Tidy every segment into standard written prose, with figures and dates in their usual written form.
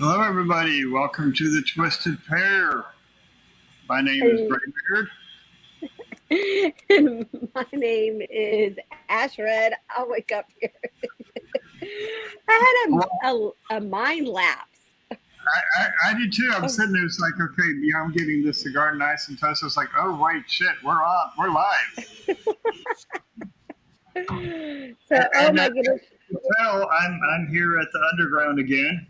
Hello, everybody. Welcome to the Twisted Pair. My name is Graybeard. And my name is Ashred. I'll wake up here. I had a mind lapse. I did too. I'm sitting there. It's like, okay, yeah, I'm getting this cigar nice and toasted. It's like, oh, wait, shit, we're on. We're live. My goodness. Well, I'm here at the Underground again.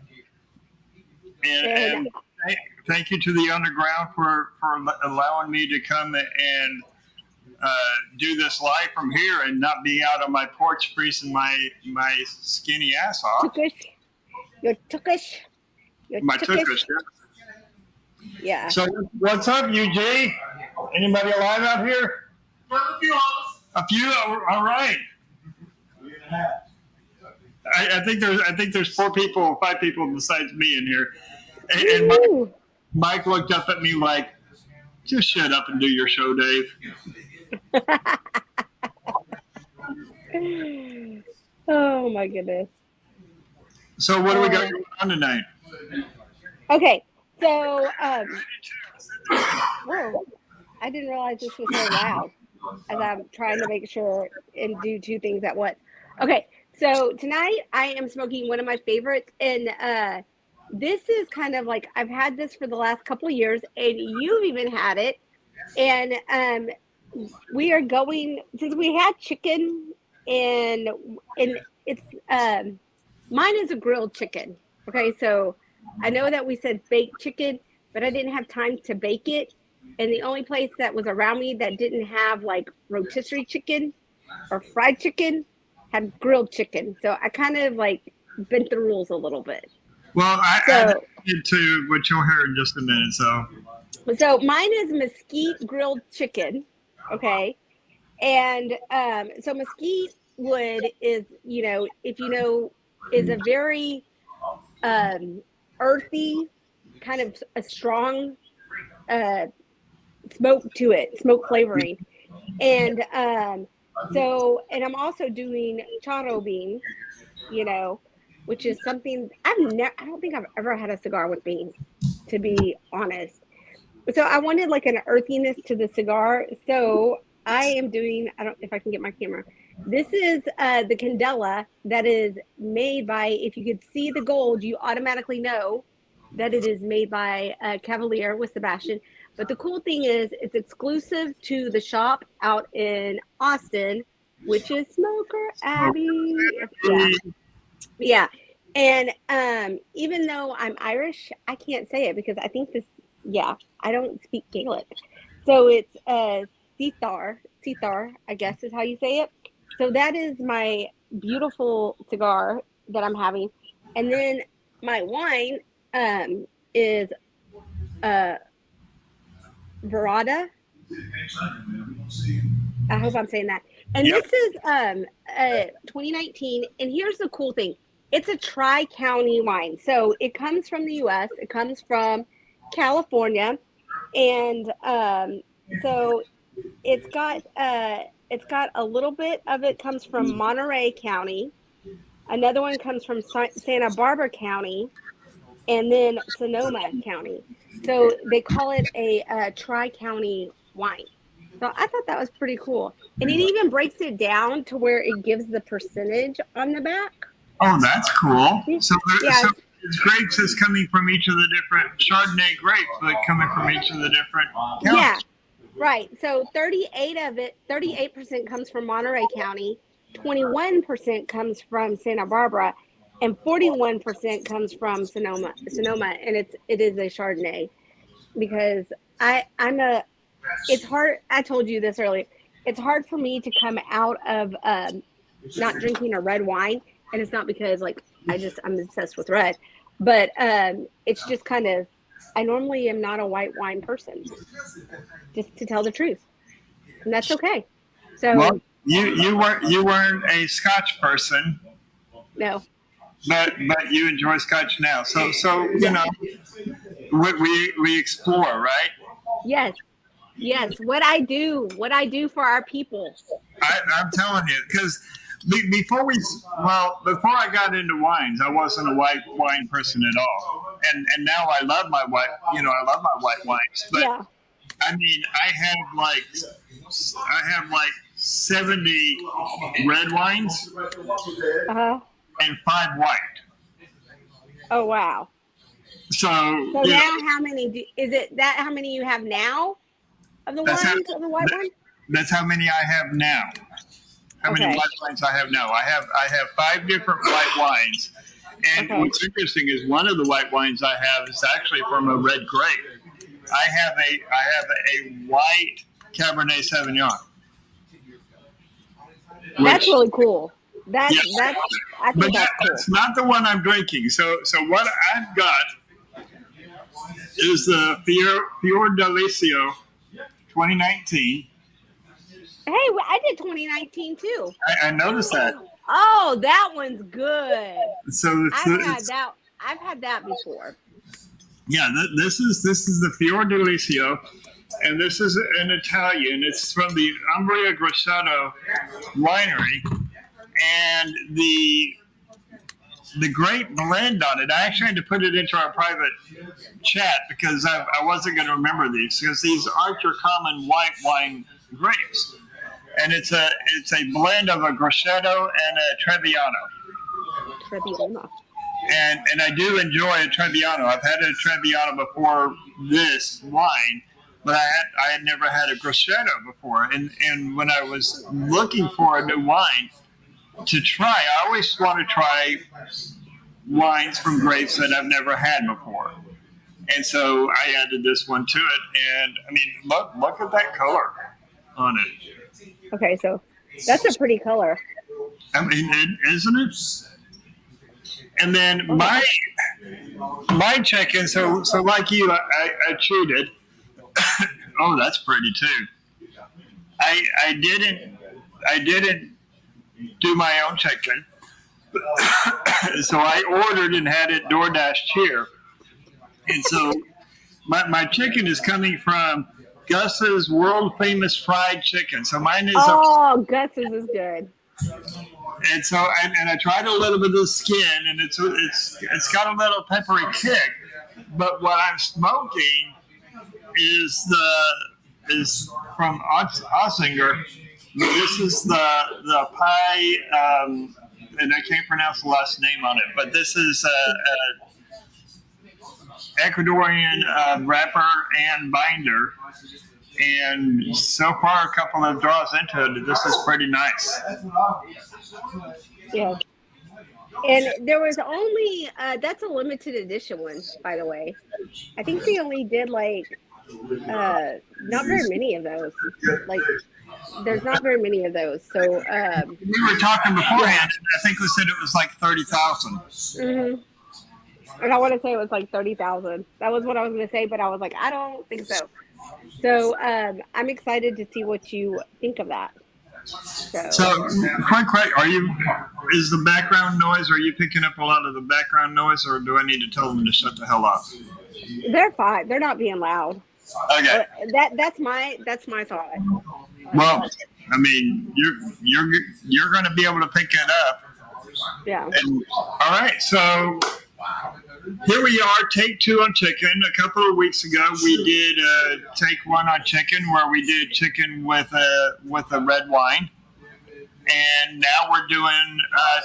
And thank you to the Underground for allowing me to come and do this live from here and not be out on my porch freezing my skinny ass off. You're tookish. My tookish. Yeah. So what's up, UG? Anybody alive out here? A few of us. A few. All right. I think there's 5 people besides me in here. And Mike looked up at me like, just shut up and do your show, Dave. Oh my goodness. So what do we got going on tonight? Okay, so whoa, I didn't realize this was so loud as I'm trying to make sure and do 2 things at once. Okay, so tonight I am smoking one of my favorites, and this is kind of like, I've had this for the last couple of years, and you've even had it, and we are going, since we had chicken, and it's mine is a grilled chicken. Okay, so I know that we said baked chicken, but I didn't have time to bake it, and the only place that was around me that didn't have like rotisserie chicken or fried chicken had grilled chicken. So I kind of like bent the rules a little bit. Well, I added to what you'll hear in just a minute. So mine is mesquite grilled chicken, okay, and so mesquite wood is, if you know, is a very earthy, kind of a strong smoke to it, smoke flavoring, and and I'm also doing charro beans, which is something I don't think I've ever had a cigar with beans, to be honest. So I wanted like an earthiness to the cigar. So I am doing, I don't know if I can get my camera. This is the Candela that is made by, if you could see the gold, you automatically know that it is made by Cavalier with Sebastian. But the cool thing is it's exclusive to the shop out in Austin, which is Smoker Abbey. Yeah. And even though I'm Irish, I can't say it because I think I don't speak Gaelic. So it's Cithar, I guess is how you say it. So that is my beautiful cigar that I'm having. And then my wine is Verada. I hope I'm saying that. And This is 2019. And here's the cool thing. It's a tri-county wine. So it comes from the U.S. It comes from California. And so it's got a little bit of it comes from Monterey County. Another one comes from Santa Barbara County, and then Sonoma County. So they call it a tri-county wine. So I thought that was pretty cool. And it even breaks it down to where it gives the percentage on the back. Oh, that's cool. So it's grapes is coming from each of the different Chardonnay grapes, but coming from each of the different counties. Yeah, right. So 38% comes from Monterey County, 21% comes from Santa Barbara, and 41% comes from Sonoma, and it is a Chardonnay. Because it's hard. I told you this earlier. It's hard for me to come out of not drinking a red wine, and it's not because I'm obsessed with red, but it's just kind of, I normally am not a white wine person, just to tell the truth, and that's okay. So you weren't a Scotch person. No. But you enjoy Scotch now, so we explore, right? Yes. What I do for our people. I'm telling you, because before I got into wines, I wasn't a white wine person at all. and now I love my white, I love my white wines. But Yeah. I mean, I have like 70 red wines Uh-huh. and 5 white. Oh, wow. So Now how many is it that how many you have now of the that's of the white one? that's how many I have now. How many white wines I have now? I have 5 different white wines. And what's interesting is one of the white wines I have is actually from a red grape. I have a white Cabernet Sauvignon. That's really cool. I think but that's cool. That's not the one I'm drinking. So what I've got is the Fiordalicio 2019. Hey, I did 2019 too. I noticed that. Oh, that one's good. So I've had that before. Yeah, this is the Fiordalicio, and this is an Italian. It's from the Umbria Grosseto winery, and the great blend on it. I actually had to put it into our private chat because I wasn't going to remember these because these aren't your common white wine grapes, and it's a blend of a Grosseto and a Trebbiano. Trebbiano. And I do enjoy a Trebbiano. I've had a Trebbiano before this wine, but I had never had a Grosseto before. And when I was looking for a new wine to try, I always want to try wines from grapes that I've never had before. And so I added this one to it. And I mean, look at that color on it. Okay, so that's a pretty color. I mean, isn't it? And then my check-in, so like you, I cheated. Oh, that's pretty too. I didn't do my own check-in. So I ordered and had it DoorDashed here. And so my chicken is coming from Gus's world famous fried chicken. So mine is Gus's is good. And so, and I tried a little bit of the skin, and it's got a little peppery kick. But what I'm smoking is from Ossinger. This is the pie, and I can't pronounce the last name on it. But this is a Ecuadorian wrapper and binder. And so far, a couple of draws into it, this is pretty nice. Yeah. And there was only, that's a limited edition one, by the way. I think they only did not very many of those. There's not very many of those. So, we were talking beforehand, I think we said it was like 30,000. Mm-hmm. And I want to say it was like 30,000. That was what I was going to say, but I was like, I don't think so. So I'm excited to see what you think of that. So quick, is the background noise, are you picking up a lot of the background noise, or do I need to tell them to shut the hell up? They're fine. They're not being loud. Okay. That's my thought. Well, I mean, you're going to be able to pick it up. Yeah. And, all right, so here we are, take 2 on chicken. A couple of weeks ago, we did take 1 on chicken, where we did chicken with a red wine, and now we're doing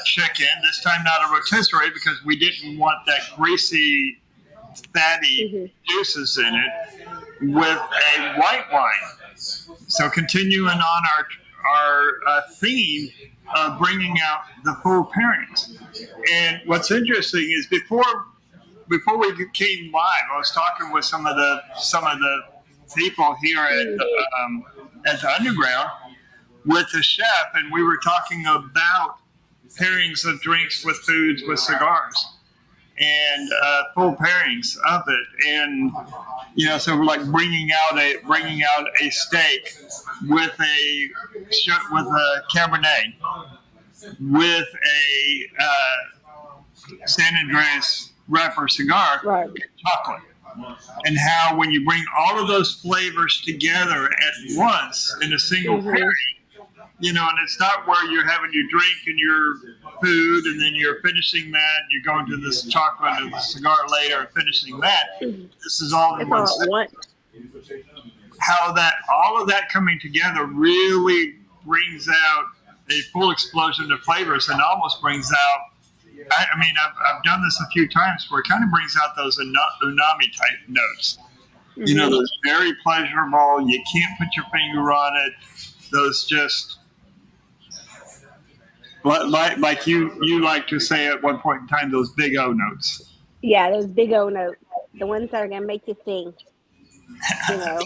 chicken. This time not a rotisserie because we didn't want that greasy, fatty juices in it, with a white wine. So continuing on our theme of bringing out the full pairings. And what's interesting is before we came live, I was talking with some of the people here at the Underground with the chef, and we were talking about pairings of drinks with foods with cigars, and full pairings of it. And so we're like bringing out a steak with a Cabernet, with a San Andreas wrapper cigar, right, chocolate. And how when you bring all of those flavors together at once in a single pairing, and it's not where you're having your drink and your food, and then you're finishing that, and you're going to this chocolate or the cigar later and finishing that. This is all in It's one all at sitting. once. How that all of that coming together really brings out a full explosion of flavors, and almost brings out. I mean, I've done this a few times where it kind of brings out those umami type notes. Those very pleasurable. You can't put your finger on it. Those just like you like to say at one point in time, those big O notes. Yeah, those big O notes, the ones that are gonna make you sing. You know,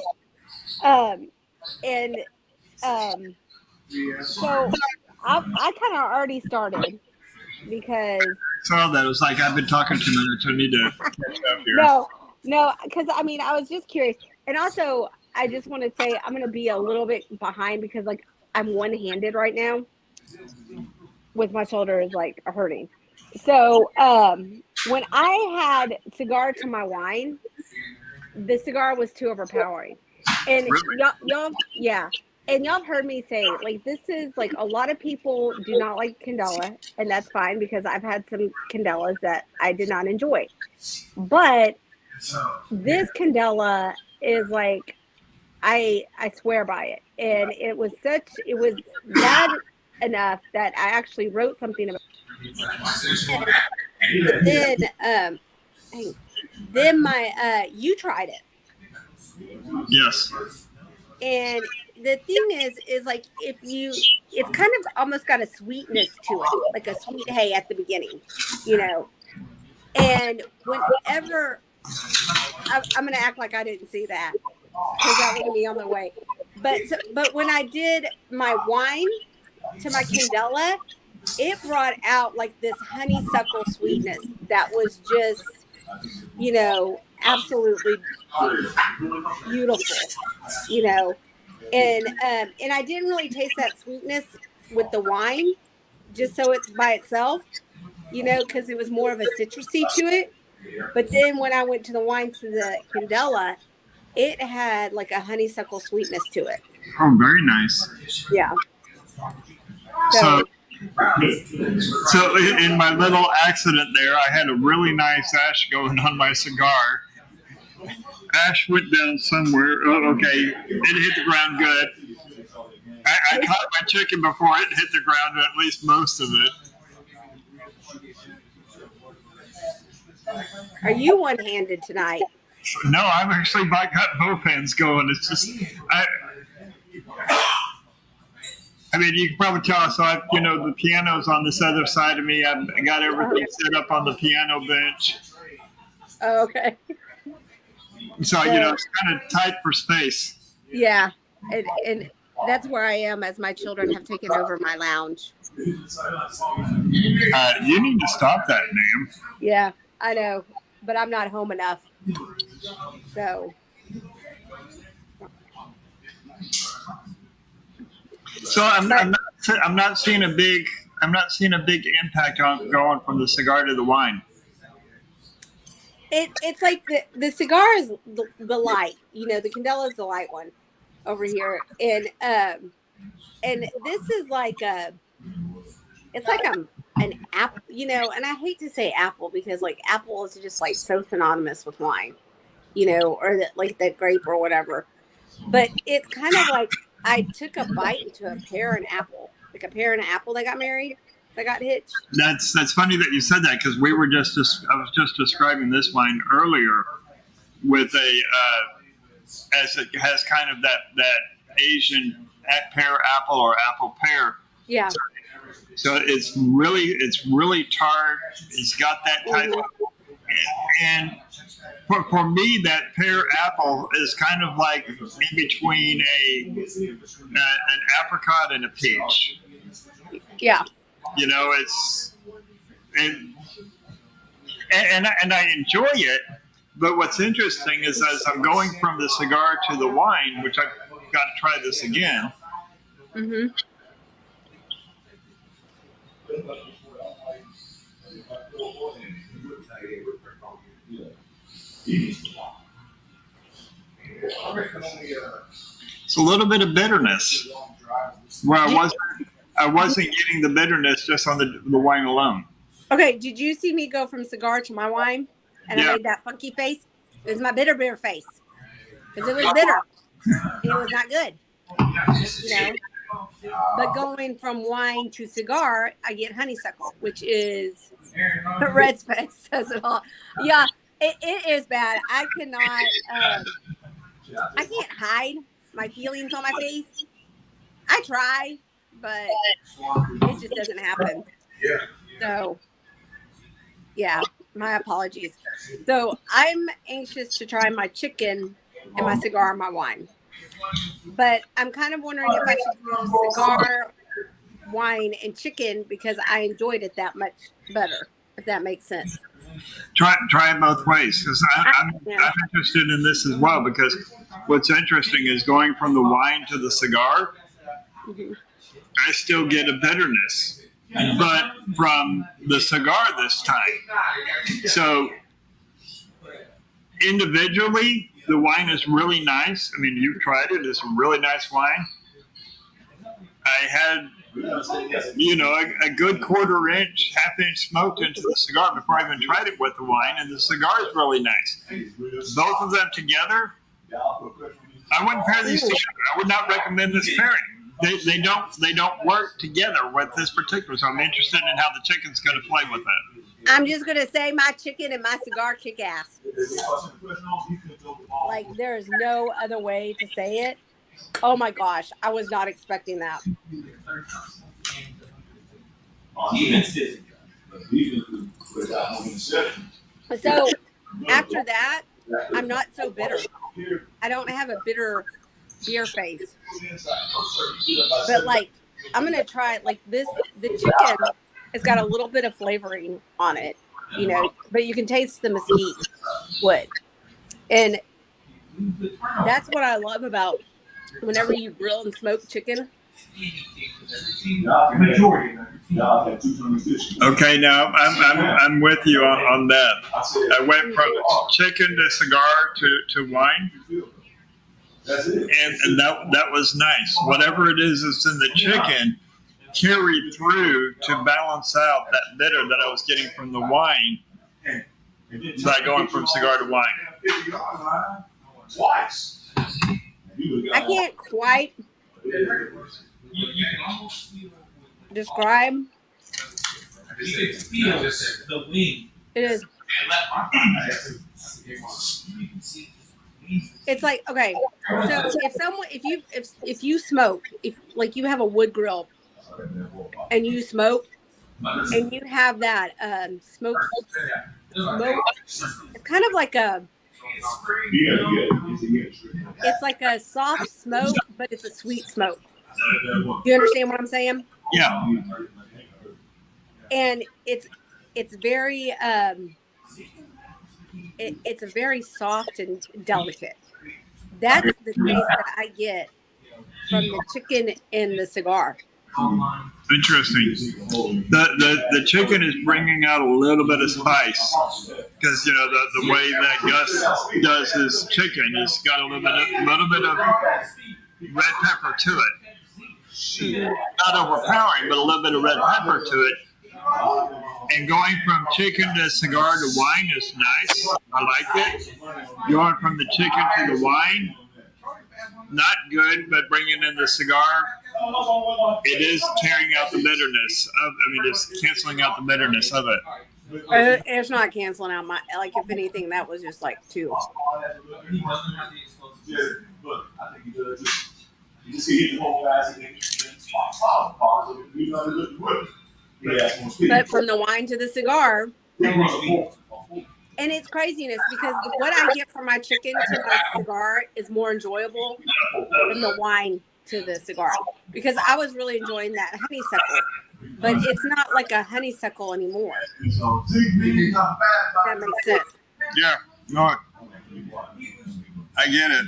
and so I kind of already started because So that was like I've been talking too much. I need to catch up here. no, because I mean I was just curious, and also I just want to say I'm gonna be a little bit behind because like I'm one-handed right now with my shoulders like hurting. So when I had cigar to my wine, the cigar was too overpowering, and Really? yeah, and y'all have heard me say like this is like a lot of people do not like candela, and that's fine because I've had some candelas that I did not enjoy, but this candela is like I swear by it, and it was bad enough that I actually wrote something about it. But then my you tried it. Yes. And the thing is like if you, it's kind of almost got a sweetness to it, like a sweet hay at the beginning, you know. And whenever I'm going to act like I didn't see that because that would be on the way. But when I did my wine to my candela, it brought out like this honeysuckle sweetness that was just, absolutely beautiful, you know. And I didn't really taste that sweetness with the wine, just so it's by itself, because it was more of a citrusy to it. But then when I went to the wine to the candela, it had like a honeysuckle sweetness to it. Oh, very nice. Yeah. So, So so in my little accident there, I had a really nice ash going on my cigar. Ash went down somewhere. Oh, okay, it hit the ground good. I caught my chicken before it hit the ground, or at least most of it. are you one-handed tonight? No, I've actually got both hands going. It's just, I mean, you can probably tell. So the piano's on this other side of me. I got everything set up on the piano bench. Oh, okay. So, it's kind of tight for space. Yeah. And that's where I am as my children have taken over my lounge. You need to stop that, ma'am. Yeah, I know, but I'm not home enough. So I'm not seeing a big impact on going from the cigar to the wine. it's like the cigar is the light, the candela is the light one over here, and this is like it's like an apple, and I hate to say apple because like apple is just like so synonymous with wine, or like that grape or whatever. But it's kind of like I took a bite into a pear and apple, like a pear and an apple that got married, that got hitched. That's funny that you said that because I was just describing this wine earlier with as it has kind of that Asian pear apple or apple pear. Yeah. So it's really tart. It's got that type of, and for me, that pear apple is kind of like in between an apricot and a peach. Yeah. It's and I enjoy it. But what's interesting is as I'm going from the cigar to the wine, which I've got to try this again. Mm-hmm. It's a little bit of bitterness. Well, I wasn't getting the bitterness just on the wine alone. Okay, did you see me go from cigar to my wine? And I made that funky face? It was my bitter beer face. Because it was bitter. And it was not good. But going from wine to cigar, I get honeysuckle, which is the red space says it all. Yeah, it is bad. I cannot, I can't hide my feelings on my face. I try, but it just doesn't happen. So, yeah, my apologies. So I'm anxious to try my chicken and my cigar and my wine. But I'm kind of wondering if I should do cigar, wine, and chicken because I enjoyed it that much better, if that makes sense. Try it both ways, because I'm interested in this as well, because what's interesting is going from the wine to the cigar, I still get a bitterness, but from the cigar this time. So individually, the wine is really nice. I mean, you've tried it. It's a really nice wine. I had, a good quarter-inch, half-inch smoked into the cigar before I even tried it with the wine, and the cigar is really nice. Both of them together, I wouldn't pair these together. I would not recommend this pairing. They don't work together with this particular. So I'm interested in how the chicken's going to play with that. I'm just going to say my chicken and my cigar kick ass. Like, there's no other way to say it. Oh my gosh, I was not expecting that. So after that, I'm not so bitter. I don't have a bitter beer face. But like, I'm gonna try it like this. The chicken has got a little bit of flavoring on it, but you can taste the mesquite wood, and that's what I love about whenever you grill and smoke chicken. Okay, now I'm with you on that. I went from chicken to cigar to wine, and that was nice. Whatever it is that's in the chicken carried through to balance out that bitter that I was getting from the wine by going from cigar to wine. I can't quite describe. It is. It's like, okay, so if you smoke, if like you have a wood grill and you smoke and you have that smoke, it's kind of like it's like a soft smoke, but it's a sweet smoke. Do you understand what I'm saying? Yeah. And it's very it's a very soft and delicate. That's the taste that I get from the chicken and the cigar. Interesting. The chicken is bringing out a little bit of spice because the way that Gus does his chicken has got a little bit of red pepper to it. Not overpowering, but a little bit of red pepper to it. And going from chicken to cigar to wine is nice. I like it. Going from the chicken to the wine, not good, but bringing in the cigar, it is carrying out the bitterness it's canceling out the bitterness of it. It's not canceling out if anything, that was just like two. But from the wine to the cigar, and it's craziness because what I get from my chicken to my cigar is more enjoyable than the wine to the cigar, because I was really enjoying that honeysuckle, but it's not like a honeysuckle anymore. That makes sense. Yeah, no, I get it.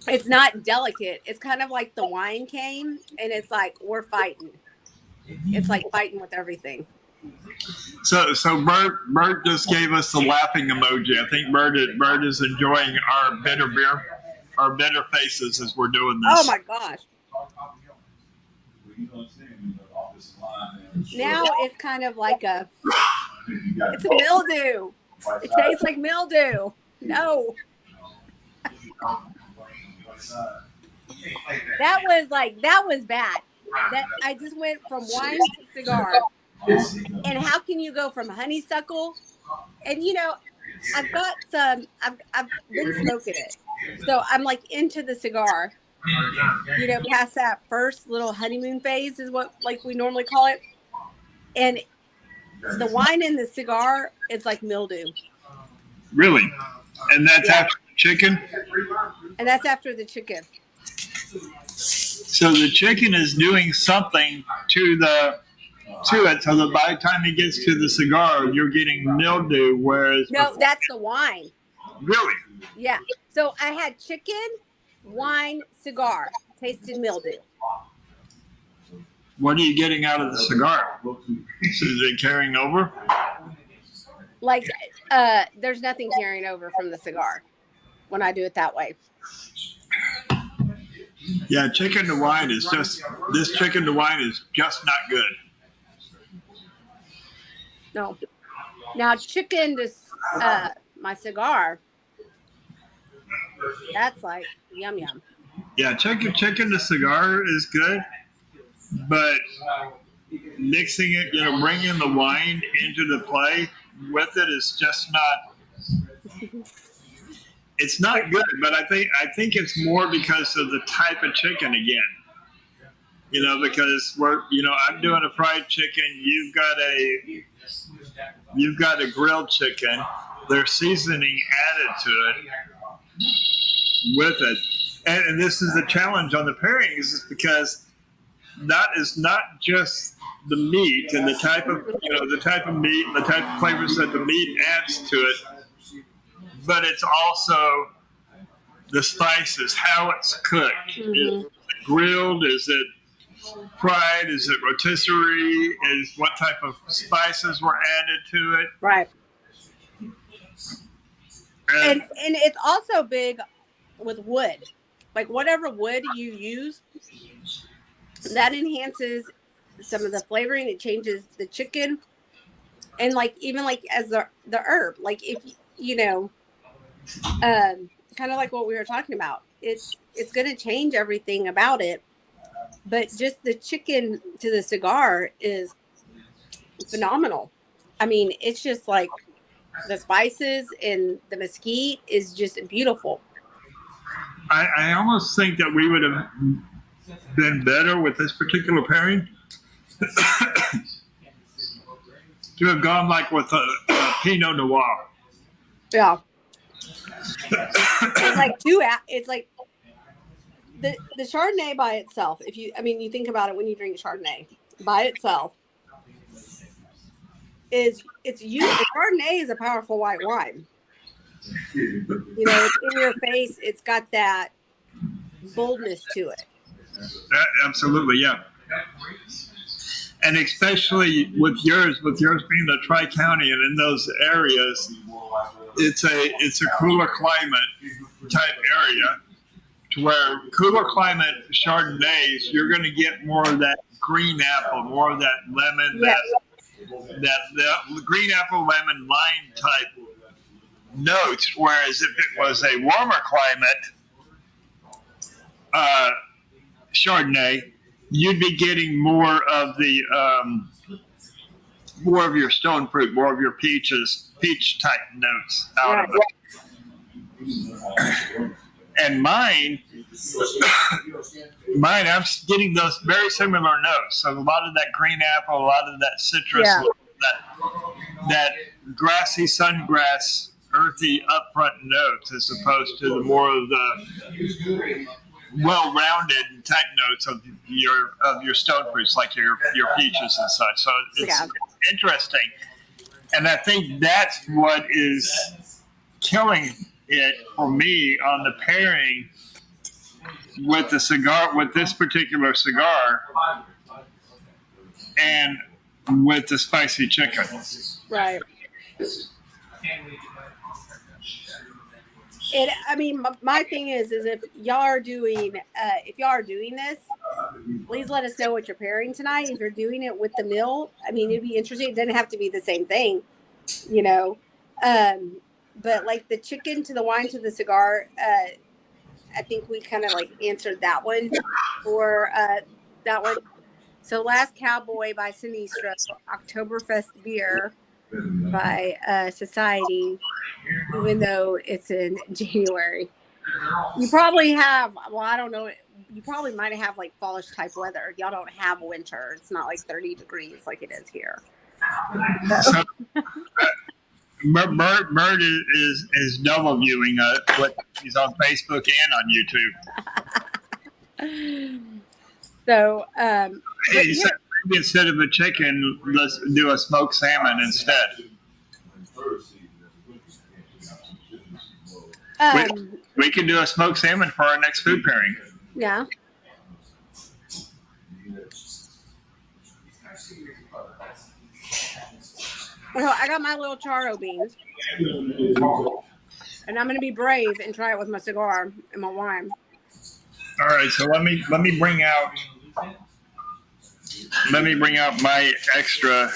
It's not delicate. It's kind of like the wine came and it's like we're fighting. It's like fighting with everything. So Bert just gave us the laughing emoji. I think Bert is enjoying our bitter beer, our bitter faces as we're doing this. Oh my gosh. Now it's kind of like it's a mildew. It tastes like mildew. No. That was bad. That I just went from wine to cigar. And how can you go from honeysuckle? And I've got some. I've been smoking it, so I'm like into the cigar. Past that first little honeymoon phase is what like we normally call it, and the wine in the cigar is like mildew. Really? And that's after the chicken? And that's after the chicken. So the chicken is doing something to it, so that by the time it gets to the cigar, you're getting mildew. Whereas no, that's the wine. Really? Yeah. So I had chicken, wine, cigar, tasted mildew. What are you getting out of the cigar? So is it carrying over? Like, there's nothing carrying over from the cigar when I do it that way. Yeah, chicken to wine is just not good. No. Now chicken to my cigar, that's like yum yum. Yeah, chicken to cigar is good, but mixing it, bringing the wine into the play with it is just not. It's not good, but I think it's more because of the type of chicken again. Because I'm doing a fried chicken. You've got a grilled chicken. There's seasoning added to it with it, and this is the challenge on the pairings, is because that is not just the meat and the type of meat and the type of flavors that the meat adds to it, but it's also the spices, how it's cooked. Mm-hmm. Is it grilled? Is it fried? Is it rotisserie? Is what type of spices were added to it? Right. And it's also big with wood. Like whatever wood you use, that enhances some of the flavoring. It changes the chicken, and even as the herb. Like if kind of like what we were talking about. It's going to change everything about it. But just the chicken to the cigar is phenomenal. I mean, it's just like the spices and the mesquite is just beautiful. I almost think that we would have been better with this particular pairing to have gone like with a Pinot Noir. Yeah. It's like the Chardonnay by itself. You think about it when you drink Chardonnay by itself. Chardonnay is a powerful white wine. It's in your face. It's got that boldness to it. Absolutely, yeah. And especially with yours being the Tri-County and in those areas, it's a cooler climate type area, to where cooler climate Chardonnays, you're going to get more of that green apple, more of that lemon, yes. that green apple, lemon, lime type notes. Whereas if it was a warmer climate Chardonnay, you'd be getting more of your stone fruit, more of your peach type notes out of it. And mine, I'm getting those very similar notes. So a lot of that green apple, a lot of that citrus, that grassy sungrass, earthy upfront notes, as opposed to the more of the well-rounded type notes of your stone fruits, like your peaches and such. So it's interesting, and I think that's what is killing it for me on the pairing with the cigar, with this particular cigar, and with the spicy chicken. Right. My thing is if y'all are doing this, please let us know what you're pairing tonight. If you're doing it with the meal, I mean, it'd be interesting. It doesn't have to be the same thing, you know. But like the chicken to the wine to the cigar, I think we kind of like answered that one for that one. So Last Cowboy by Sinistro, Oktoberfest beer by Society, even though it's in January. You probably have, well, I don't know, you probably might have like fallish type weather. Y'all don't have winter. It's not like 30 degrees like it is here. So, Bird is double viewing what he's on Facebook and on YouTube. So, He said maybe instead of a chicken, let's do a smoked salmon instead. We can do a smoked salmon for our next food pairing. Yeah. Well, I got my little charro beans, and I'm gonna be brave and try it with my cigar and my wine. All right, so let me bring out my extra.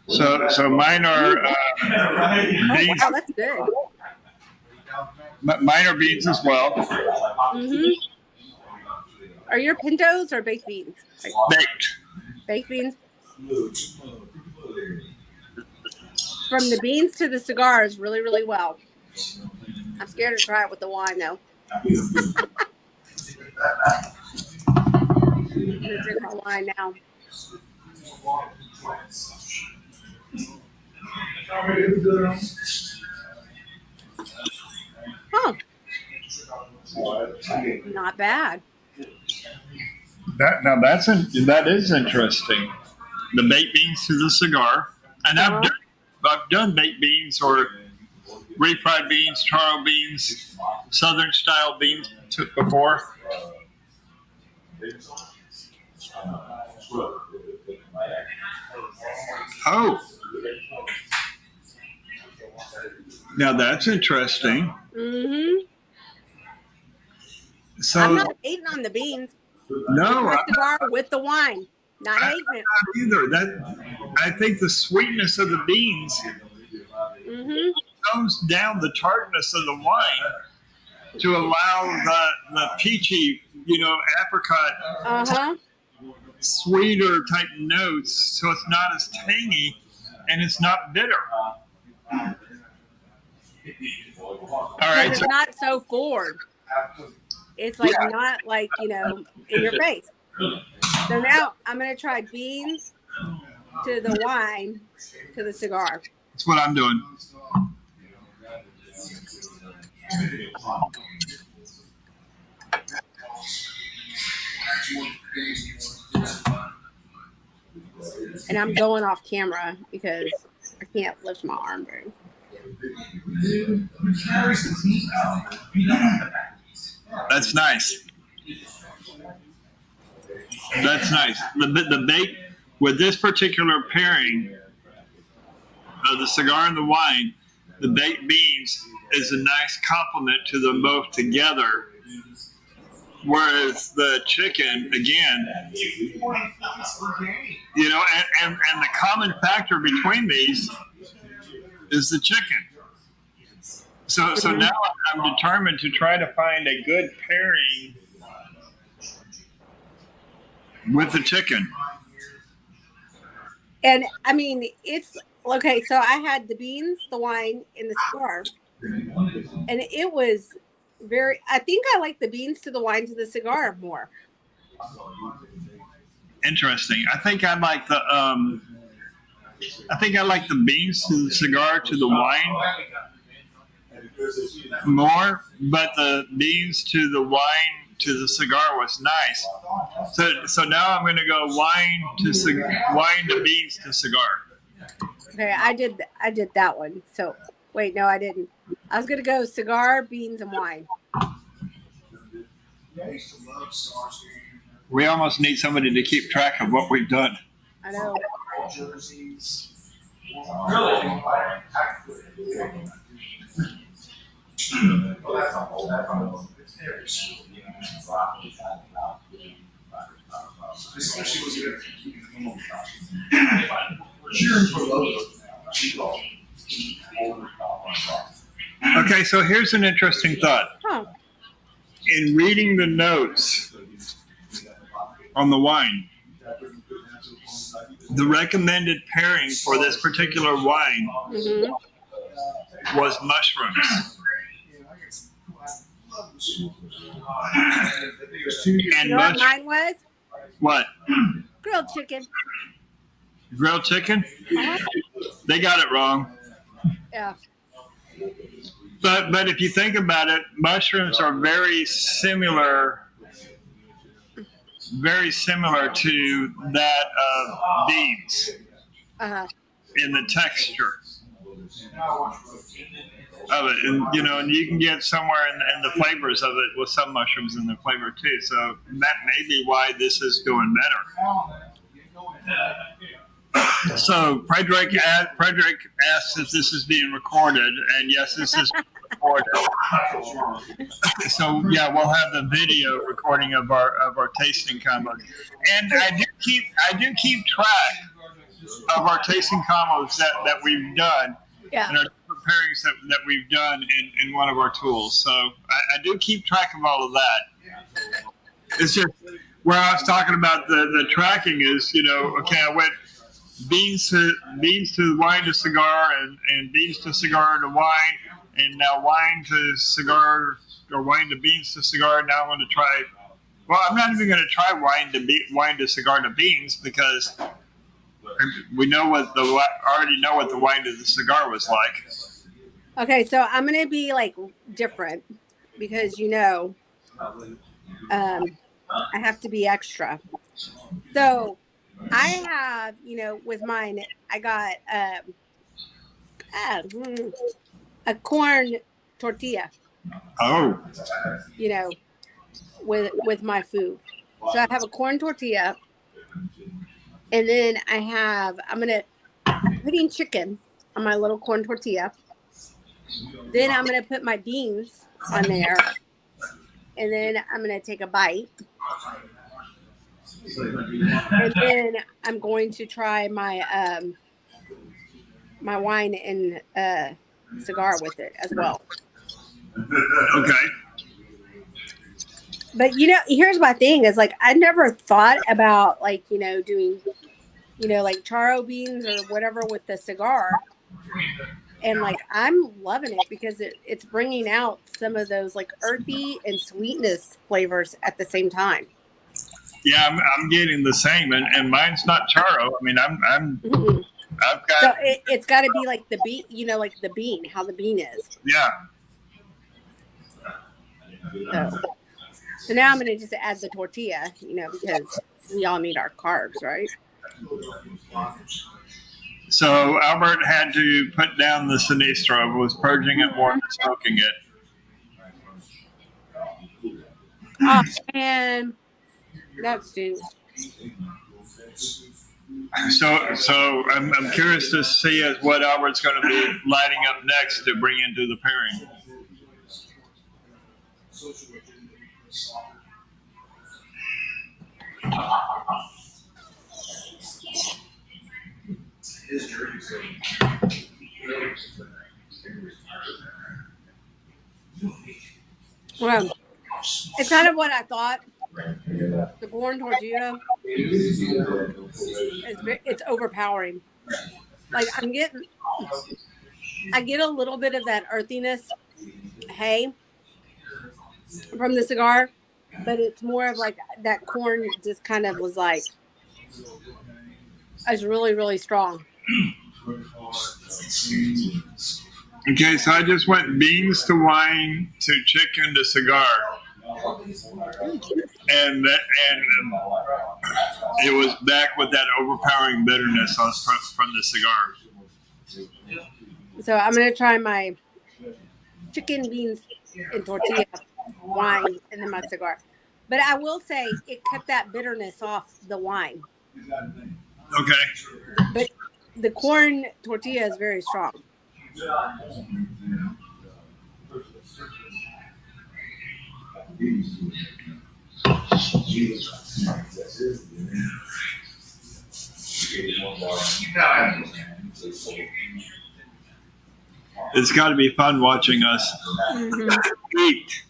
So mine are beans. Wow, that's good. Mine are beans as well. Mm-hmm. Are your pintos or baked beans? Baked. Baked beans. From the beans to the cigars, really, really well. I'm scared to try it with the wine, though. I'm gonna drink my wine now. Huh. Not bad. That is interesting. The baked beans to the cigar, and I've done baked beans or refried beans, charro beans, southern style beans before. Oh, now that's interesting. Mm-hmm. So I'm not hating on the beans. No, the cigar with the wine. Not hating it. Either. I think the sweetness of the beans tones down the tartness of the wine to allow the peachy, apricot, sweeter type notes, so it's not as tangy and it's not bitter. All right, it's not so forward. It's like not like in your face. So now I'm gonna try beans to the wine to the cigar. That's what I'm doing. And I'm going off camera because I can't lift my arm very. That's nice. That's nice. The bake with this particular pairing of the cigar and the wine, the baked beans is a nice complement to them both together. Whereas the chicken, again, and the common factor between these is the chicken. So now I'm determined to try to find a good pairing with the chicken. And I mean, it's okay. So I had the beans, the wine, and the cigar, and it was I think I like the beans to the wine to the cigar more. Interesting. I think I like the beans to the cigar to the wine more, but the beans to the wine to the cigar was nice. So now I'm going to go wine to beans to cigar. Okay, I did that one. So wait, no, I didn't. I was going to go cigar, beans, and wine. We almost need somebody to keep track of what we've done. I know. Okay, so here's an interesting thought. Huh. In reading the notes on the wine, the recommended pairing for this particular wine was mushrooms. And You know what mine was? What? Grilled chicken. Grilled chicken? They got it wrong. Yeah. But if you think about it, mushrooms are very similar to that of beans in the texture of it, and and you can get somewhere in the flavors of it with some mushrooms in the flavor too. So that may be why this is doing better. So Frederick asks if this is being recorded, and yes, this is recorded. So yeah, we'll have the video recording of our tasting combos, and I do keep track of our tasting combos that we've done. Yeah. And our different pairings that we've done in one of our tools. So I do keep track of all of that. It's just where I was talking about the tracking is, okay, I went beans to wine to cigar and beans to cigar to wine, and now wine to cigar or wine to beans to cigar. Now I'm going to try. Well, I'm not even going to try wine to cigar to beans because we already know what the wine to the cigar was like. Okay, so I'm gonna be like different because I have to be extra. So I have with mine I got a corn tortilla. Oh. With my food. So I have a corn tortilla. And then I'm putting chicken on my little corn tortilla. Then I'm going to put my beans on there. And then I'm going to take a bite. And then I'm going to try my my wine and cigar with it as well. Okay. But here's my thing is like I never thought about doing like charo beans or whatever with the cigar, and like I'm loving it because it's bringing out some of those like earthy and sweetness flavors at the same time. Yeah, I'm getting the same, and mine's not charo. I mean, I've got. So it's got to be like the bean, like the bean, how the bean is. Yeah. So now I'm going to just add the tortilla, because we all need our carbs, right? So Albert had to put down the sinistro, was purging it more than smoking it. Oh, and that stinks. So I'm curious to see what Albert's going to be lighting up next to bring into the pairing. Well, it's kind of what I thought. The corn tortilla, it's overpowering. Like I get a little bit of that earthiness, from the cigar, but it's more of like that corn just kind of was like, it's really, really strong. Okay, so I just went beans to wine to chicken to cigar, and it was back with that overpowering bitterness from the cigar. So I'm gonna try my chicken, beans, and tortilla, wine, and then my cigar. But I will say it cut that bitterness off the wine. Okay. But the corn tortilla is very strong. It's got to be fun watching us eat,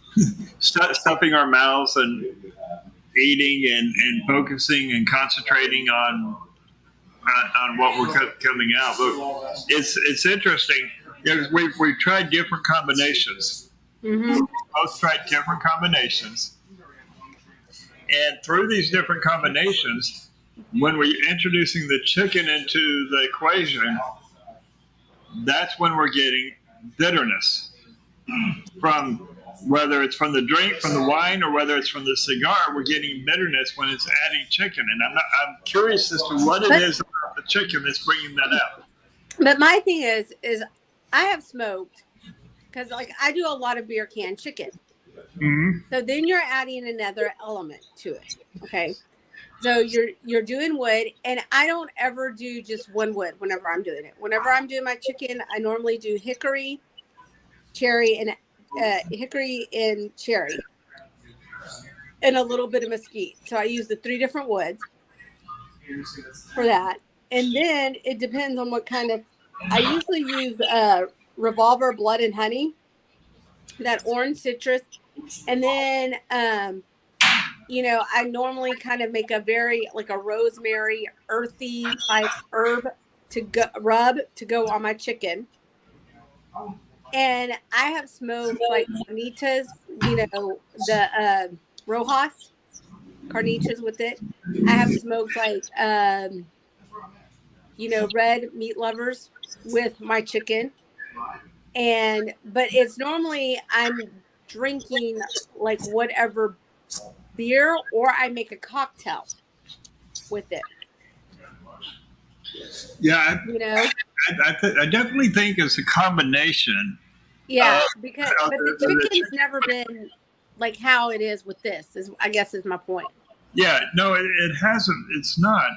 stuffing our mouths and eating and focusing and concentrating on what we're coming out. But it's interesting because we've tried different combinations. Mm-hmm. Both tried different combinations, and through these different combinations, when we're introducing the chicken into the equation, that's when we're getting bitterness from whether it's from the drink, from the wine, or whether it's from the cigar. We're getting bitterness when it's adding chicken, and I'm curious as to what it is about the chicken that's bringing that out. But my thing is I have smoked because like I do a lot of beer can chicken. Mm-hmm. So then you're adding another element to it. Okay. So you're doing wood, and I don't ever do just one wood whenever I'm doing it. Whenever I'm doing my chicken, I normally do hickory, cherry, and cherry, and a little bit of mesquite. So I use the 3 different woods for that. And then it depends on what kind of. I usually use Revolver Blood and Honey, that orange citrus, and then I normally kind of make a very like a rosemary, earthy type herb to rub to go on my chicken. And I have smoked like carnitas, the Rojas carnitas with it. I have smoked like red meat lovers with my chicken. But it's normally I'm drinking like whatever beer, or I make a cocktail with it. Yeah, I definitely think it's a combination. Yeah, but the chicken's never been like how it is with this. I guess is my point. Yeah, no, it hasn't. It's not.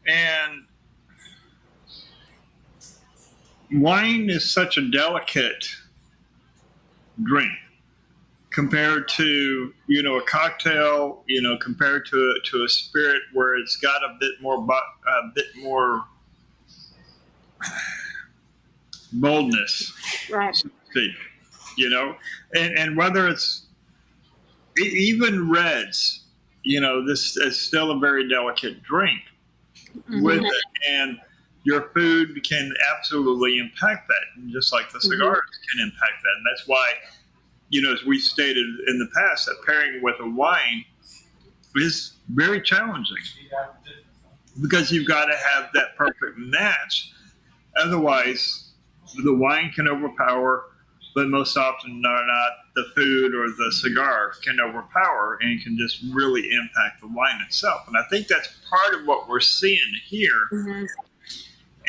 And wine is such a delicate drink compared to a cocktail, compared to a spirit where it's got a bit more boldness, right? So to speak, and whether it's even reds, this is still a very delicate drink with it, and your food can absolutely impact that, just like the cigars can impact that, and that's why. As we stated in the past, that pairing with a wine is very challenging because you've got to have that perfect match. Otherwise, the wine can overpower, but most often or not, the food or the cigar can overpower and can just really impact the wine itself. And I think that's part of what we're seeing here. Mm-hmm.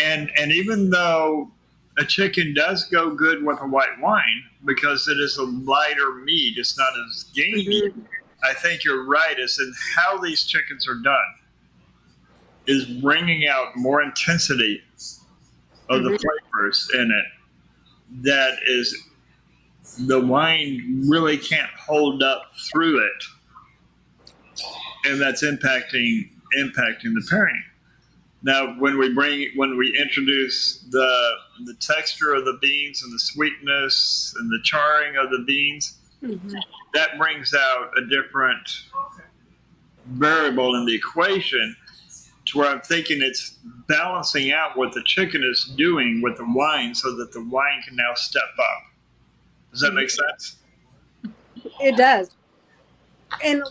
And even though a chicken does go good with a white wine because it is a lighter meat, it's not as gamey. I think you're right, as in how these chickens are done is bringing out more intensity of the flavors in it that is the wine really can't hold up through it, and that's impacting the pairing. Now, when we introduce the texture of the beans and the sweetness and the charring of the beans, that brings out a different variable in the equation, to where I'm thinking it's balancing out what the chicken is doing with the wine, so that the wine can now step up. Does that make sense? It does, and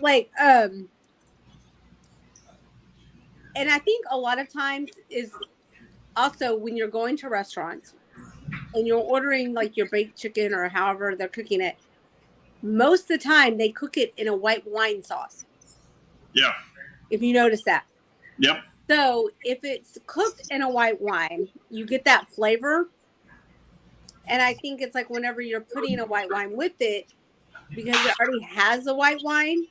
and I think a lot of times is also when you're going to restaurants and you're ordering like your baked chicken or however they're cooking it, most of the time they cook it in a white wine sauce. Yeah. If you notice that. Yep. So if it's cooked in a white wine, you get that flavor. And I think it's like whenever you're putting a white wine with it, because it already has a white wine,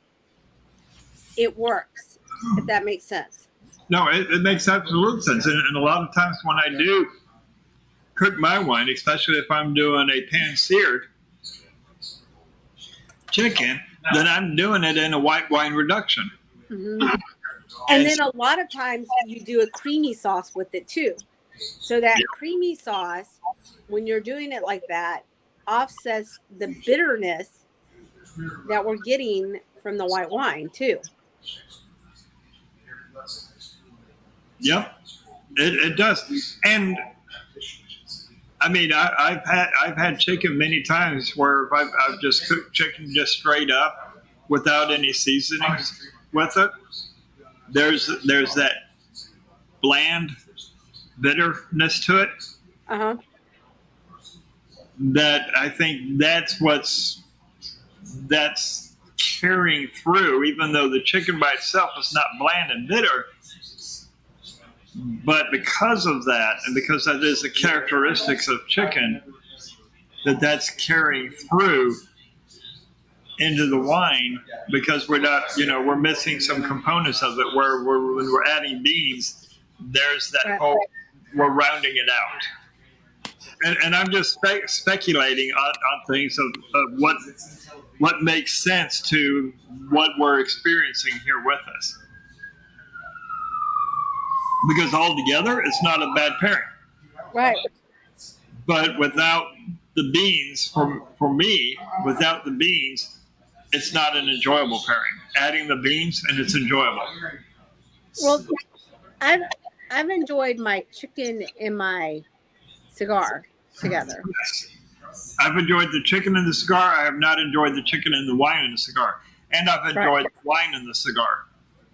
it works, if that makes sense. No, it makes absolute sense. And a lot of times when I do cook my wine, especially if I'm doing a pan seared chicken, then I'm doing it in a white wine reduction. Mm-hmm. And then a lot of times you do a creamy sauce with it too. So that creamy sauce, when you're doing it like that, offsets the bitterness that we're getting from the white wine too. Yep, it does. And I mean, I've had chicken many times where I've just cooked chicken just straight up without any seasonings with it. There's that bland bitterness to it Uh-huh. that I think that's carrying through, even though the chicken by itself is not bland and bitter. But because of that, and because that is the characteristics of chicken, that's carrying through into the wine because we're not, we're missing some components of it where when we're adding beans, there's that whole, we're rounding it out. And I'm just speculating on things of what makes sense to what we're experiencing here with us. Because altogether, it's not a bad pairing. Right. But without the beans, for me, without the beans, it's not an enjoyable pairing. Adding the beans and it's enjoyable. Well, I've enjoyed my chicken and my cigar together. Yes. I've enjoyed the chicken in the cigar. I have not enjoyed the chicken and the wine in the cigar. And I've enjoyed the wine in the cigar.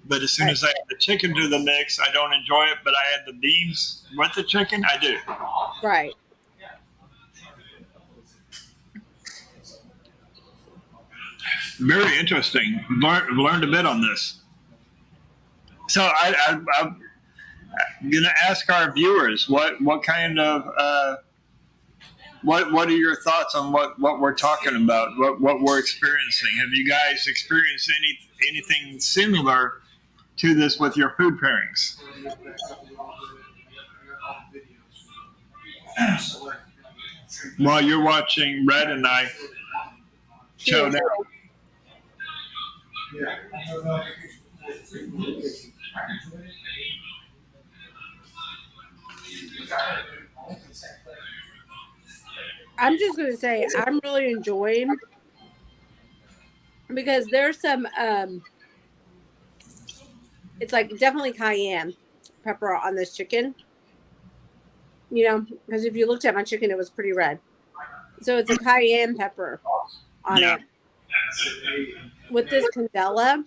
But as soon as I add the chicken to the mix, I don't enjoy it. But I add the beans with the chicken, I do. Right. Very interesting. Learned a bit on this. So I'm going to ask our viewers what kind of what are your thoughts on what we're talking about, what we're experiencing? Have you guys experienced anything similar to this with your food pairings? While you're watching Red and I chow down. I'm just going to say I'm really enjoying because there's some it's like definitely cayenne pepper on this chicken, because if you looked at my chicken, it was pretty red. So it's a cayenne pepper on it. With this candela,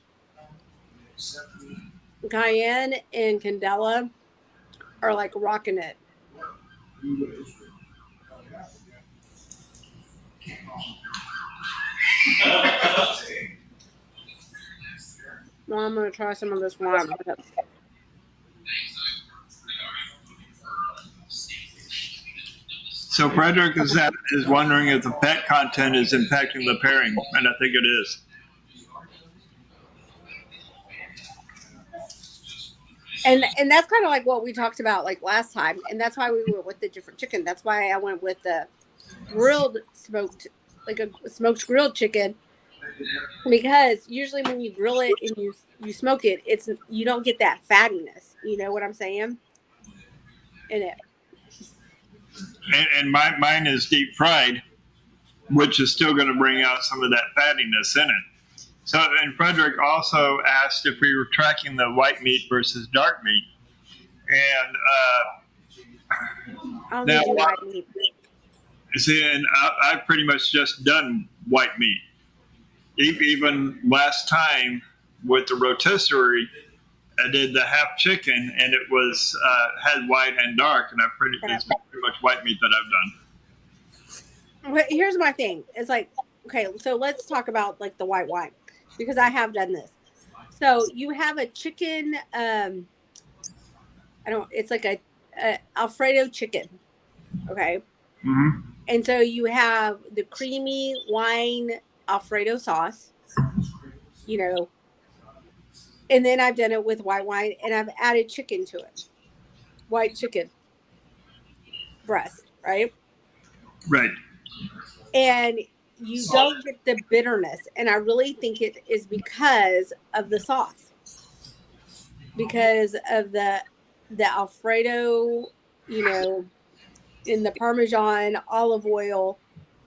cayenne and candela are like rocking it. Well, I'm going to try some of this wine. So Frederick is wondering if the pet content is impacting the pairing, and I think it is. And that's kind of like what we talked about like last time, and that's why we went with the different chicken. That's why I went with the smoked grilled chicken, because usually when you grill it and you smoke it, you don't get that fattiness. You know what I'm saying? In it. And mine is deep fried, which is still going to bring out some of that fattiness in it. So, and Frederick also asked if we were tracking the white meat versus dark meat. And now, white meat. See, and I've pretty much just done white meat. Even last time with the rotisserie, I did the half chicken, and it was had white and dark, and it's pretty much white meat that I've done. But here's my thing: it's like, okay, so let's talk about like the white wine, because I have done this. So you have a chicken, it's like a Alfredo chicken, okay? Mm-hmm. And so you have the creamy wine Alfredo sauce, and And then I've done it with white wine, and I've added chicken to it, white chicken breast, right? Right. And you don't get the bitterness. And I really think it is because of the sauce, because of the Alfredo, you know, in the Parmesan olive oil.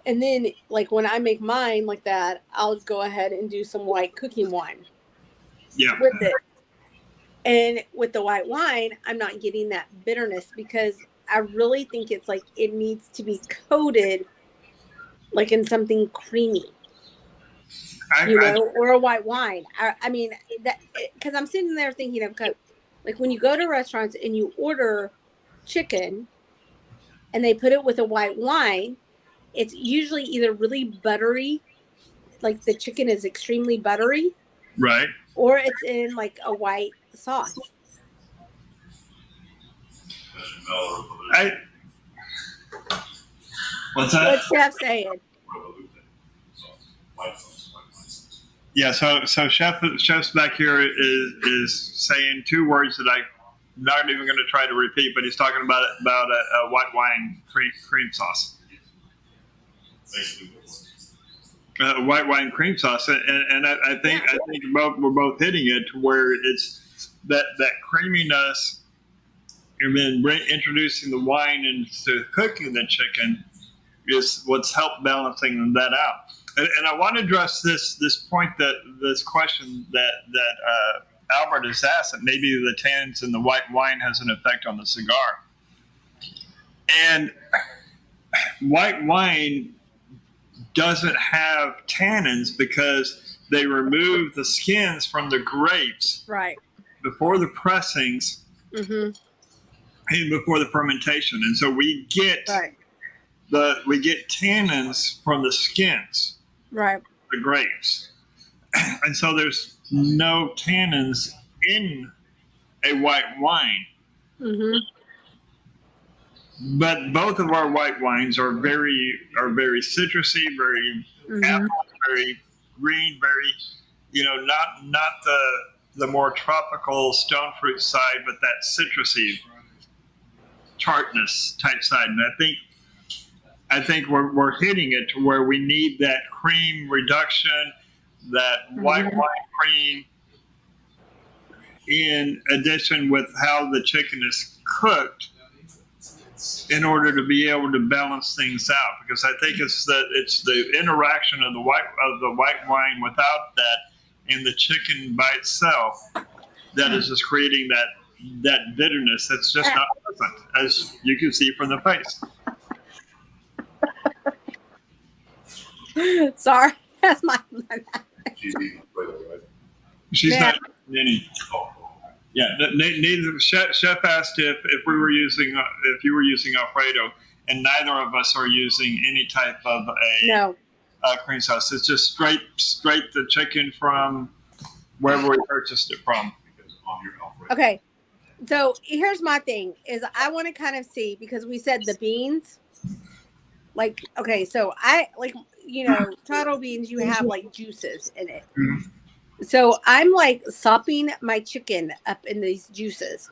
And then, like, when I make mine like that, I'll go ahead and do some white cooking wine Yeah. with it. And with the white wine, I'm not getting that bitterness because I really think it's like it needs to be coated like in something creamy, you I know, or a white wine. I mean, that because I'm sitting there thinking of like when you go to restaurants and you order chicken and they put it with a white wine, it's usually either really buttery, like the chicken is extremely buttery, right. or it's in like a white sauce. I what's that? What's Chef saying? Yeah, so chef's back here is saying two words that I'm not even going to try to repeat, but he's talking about a white wine cream sauce. White wine cream sauce, and I think we're both hitting it to where it's that creaminess, and then introducing the wine into cooking the chicken is what's helped balancing that out. And I want to address this point this question that Albert has asked, that maybe the tannins in the white wine has an effect on the cigar. And white wine doesn't have tannins because they remove the skins from the grapes Right. before the pressings Mm-hmm. and before the fermentation, and so we get tannins from the skins, Right. the grapes, and so there's no tannins in a white wine. Mm-hmm. But both of our white wines are very citrusy, very apple, very green, very not the more tropical stone fruit side, but that citrusy tartness type side. And I think we're hitting it to where we need that cream reduction, that white wine cream, in addition with how the chicken is cooked, in order to be able to balance things out. Because I think it's the interaction of the white wine without that and the chicken by itself that is just creating that bitterness that's just not pleasant, as you can see from the face. Sorry, that's my She's not any. Yeah, neither. Chef asked if we were using if you were using Alfredo, and neither of us are using any type of a cream sauce. It's just straight the chicken from wherever we purchased it from. Okay, so here's my thing: is I want to kind of see, because we said the beans. Like, okay, so I like, taro beans. You have like juices in it. Mm-hmm. So I'm like sopping my chicken up in these juices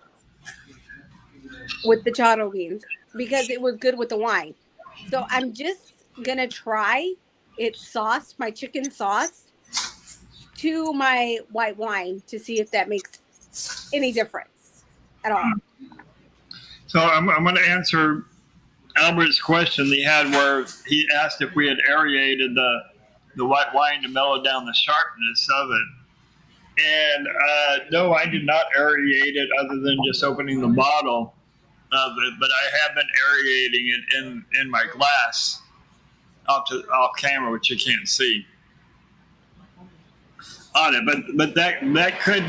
with the taro beans because it was good with the wine. So I'm just gonna try it sauced, my chicken sauce, to my white wine to see if that makes any difference at all. So I'm going to answer Albert's question he had, where he asked if we had aerated the white wine to mellow down the sharpness of it. And no, I did not aerate it other than just opening the bottle of it, but I have been aerating it in my glass off camera, which you can't see on it. But that could,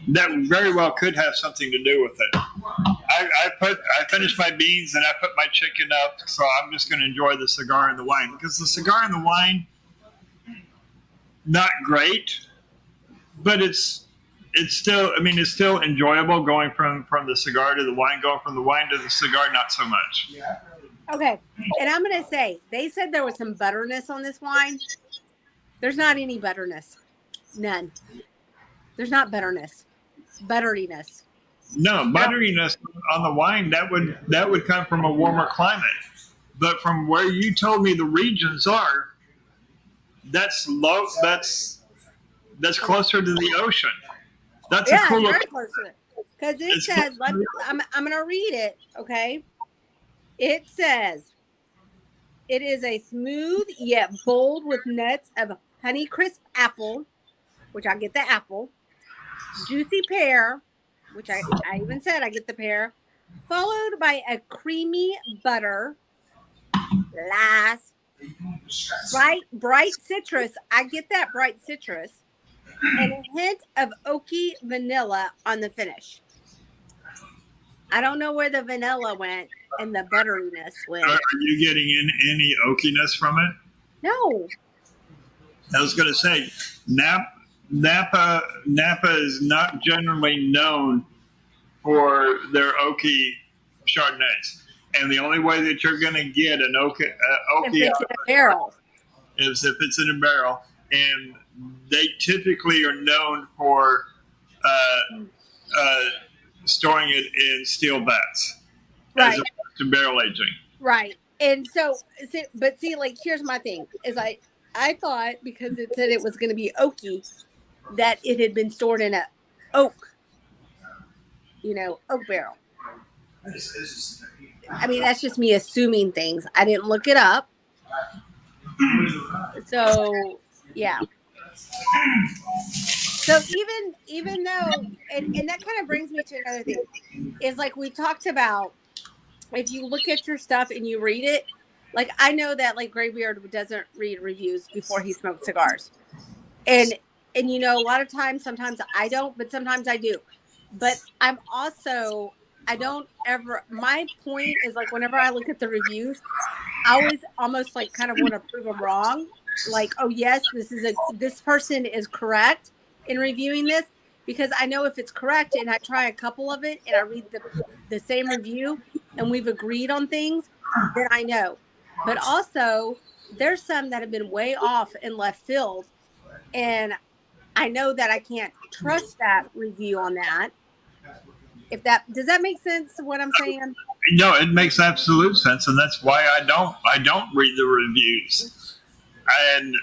that very well could have something to do with it. I finished my beans and I put my chicken up, so I'm just going to enjoy the cigar and the wine, because the cigar and the wine, not great, but it's still enjoyable, going from the cigar to the wine, going from the wine to the cigar, not so much. Okay, and I'm gonna say, they said there was some butterness on this wine. There's not any butterness, none. There's not bitterness. Butteriness. No, butteriness on the wine that would come from a warmer climate. But from where you told me the regions are, that's low. That's closer to the ocean. That's a cooler. Very close to it. Because it says, I'm going to read it, okay? It says, it is a smooth yet bold with nuts of Honeycrisp apple, which I get the apple, juicy pear, which I even said I get the pear, followed by a creamy butter, last, bright citrus. I get that bright citrus, and a hint of oaky vanilla on the finish. I don't know where the vanilla went and the butteriness went. Are you getting any oakiness from it? No. I was going to say, Napa is not generally known for their oaky Chardonnays, and the only way that you're going to get an oaky if it's in a barrel is if it's in a barrel, and they typically are known for storing it in steel vats, right, as opposed to barrel aging. Right, and so, but see, like, here's my thing: is I thought because it said it was going to be oaky, that it had been stored in a oak barrel. I mean, that's just me assuming things. I didn't look it up. So, yeah. So even though, and that kind of brings me to another thing, is like we talked about, if you look at your stuff and you read it, like I know that like Graybeard doesn't read reviews before he smokes cigars. And a lot of times, sometimes I don't, but sometimes I do. But I don't ever, my point is like whenever I look at the reviews, I always almost like kind of want to prove them wrong. Like, oh yes, this person is correct in reviewing this, because I know if it's correct and I try a couple of it and I read the same review and we've agreed on things, then I know. But also there's some that have been way off in left field, and I know that I can't trust that review on that. Does that make sense what I'm saying? No, it makes absolute sense, and that's why I don't read the reviews. And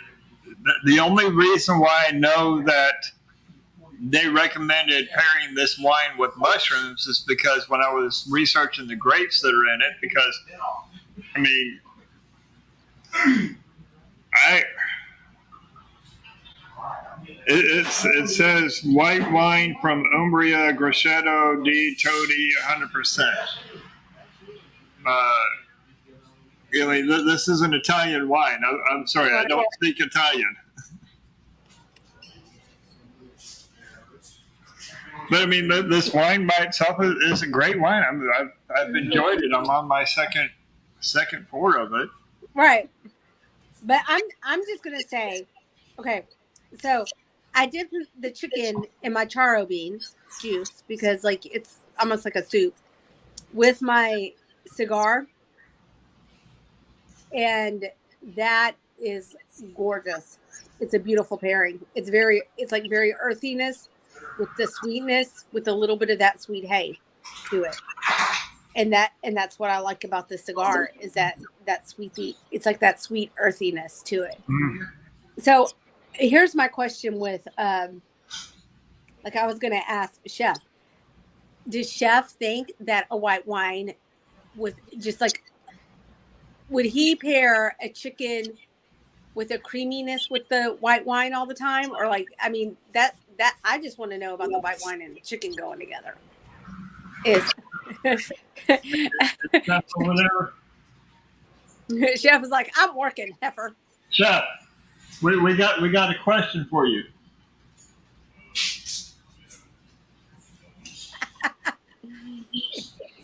the only reason why I know that they recommended pairing this wine with mushrooms is because when I was researching the grapes that are in it, because I mean, it says white wine from Umbria, Grosseto di Todi, 100%. This is an Italian wine. I'm sorry, I don't speak Italian. But I mean, this wine by itself is a great wine. I've enjoyed it. I'm on my second pour of it. Right, but I'm just gonna say, okay, so I did the chicken in my charo beans juice because like it's almost like a soup with my cigar, and that is gorgeous. It's a beautiful pairing. It's like very earthiness with the sweetness, with a little bit of that sweet hay to it. And that's what I like about this cigar is that sweet, it's like that sweet earthiness to it. Mm. So here's my question with, like I was going to ask Chef, does Chef think that a white wine with just like, would he pair a chicken with a creaminess with the white wine all the time? Or like, I mean, that I just want to know about the white wine and the chicken going together. That's over there. Chef is like, I'm working, heifer. Chef, we got a question for you.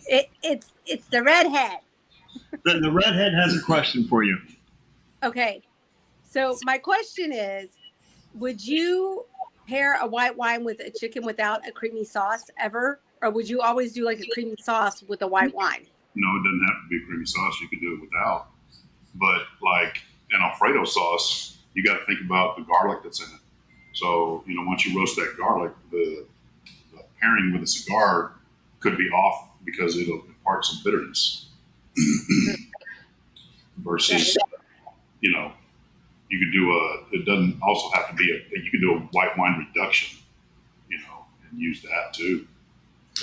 It's the redhead. The redhead has a question for you. Okay, so my question is, would you pair a white wine with a chicken without a creamy sauce ever? Or would you always do like a creamy sauce with a white wine? No, it doesn't have to be a creamy sauce. You could do it without. But like an Alfredo sauce, you got to think about the garlic that's in it So, once you roast that garlic, the pairing with the cigar could be off because it'll impart some bitterness. Versus, you could do it doesn't also have to be you could do a white wine reduction, and use that too.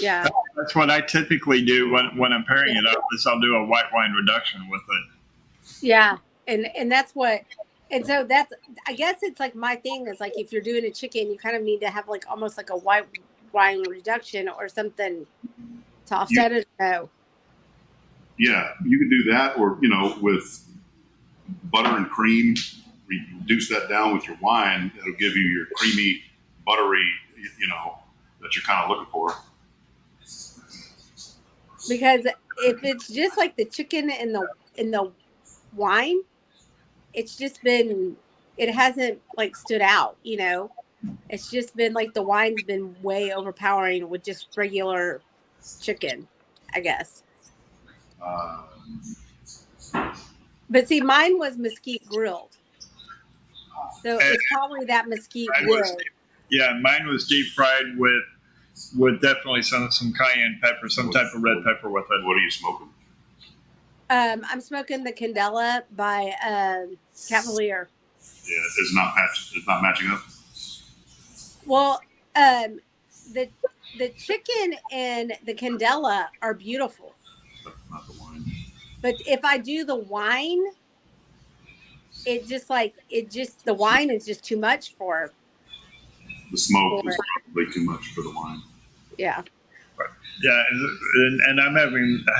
Yeah. That's what I typically do when I'm pairing it up is I'll do a white wine reduction with it. Yeah. And that's what, and so that's, I guess it's like my thing is like, if you're doing a chicken, you kind of need to have like almost like a white wine reduction or something to offset it. No. Yeah, you could do that, or with butter and cream, reduce that down with your wine. It'll give you your creamy, buttery, that you're kind of looking for. Because if it's just like the chicken in the wine, it's just been, it hasn't like stood out, It's just been like the wine's been way overpowering with just regular chicken, I guess. But see, mine was mesquite grilled. So it's probably that mesquite wood. Yeah, mine was deep fried with definitely some cayenne pepper, some type of red pepper with it. What are you smoking? I'm smoking the Candela by Cavalier. Yeah, it's not matching up. Well, the chicken and the Candela are beautiful. But not the wine. But if I do the wine, the wine is just too much for. The smoke is probably too much for the wine. Yeah. Yeah, and I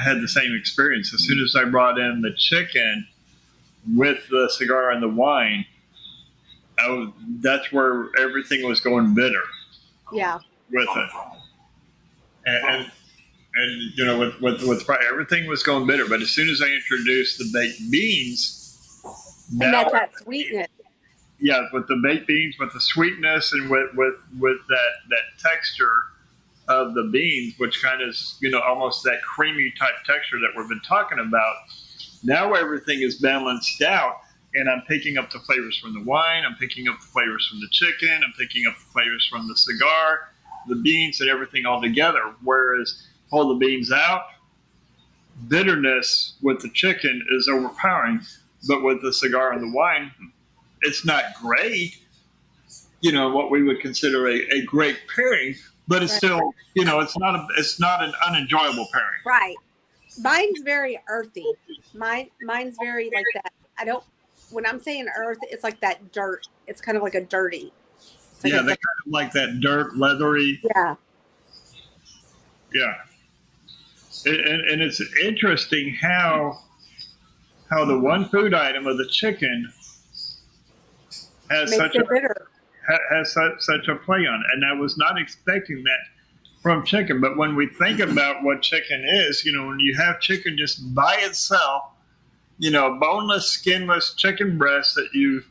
had the same experience. As soon as I brought in the chicken with the cigar and the wine, that's where everything was going bitter. Yeah. With it, and with everything was going bitter. But as soon as I introduced the baked beans, and that's that sweetness. Yeah, with the baked beans, with the sweetness, and with that texture of the beans, which kind of almost that creamy type texture that we've been talking about. Now everything is balanced out, and I'm picking up the flavors from the wine. I'm picking up the flavors from the chicken. I'm picking up the flavors from the cigar, the beans, and everything all together. Whereas pull the beans out, bitterness with the chicken is overpowering, but with the cigar and the wine, it's not great. What we would consider a great pairing, but it's still, it's not an unenjoyable pairing. Right. Mine's very earthy. Mine's very like that. When I'm saying earth, it's like that dirt. It's kind of like a dirty. Like they're kind of like that dirt, leathery. Yeah. Yeah. And it's interesting how the one food item of the chicken has such a play on it. And I was not expecting that from chicken. But when we think about what chicken is, when you have chicken just by itself, boneless, skinless chicken breast that you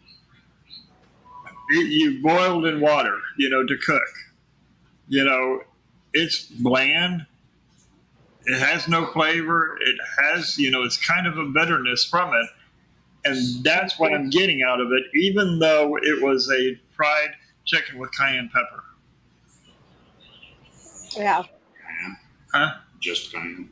boiled in water, to cook. It's bland. It has no flavor. It has, it's kind of a bitterness from it. And that's what I'm getting out of it, even though it was a fried chicken with cayenne pepper. Yeah. Cayenne? Huh? Just cayenne.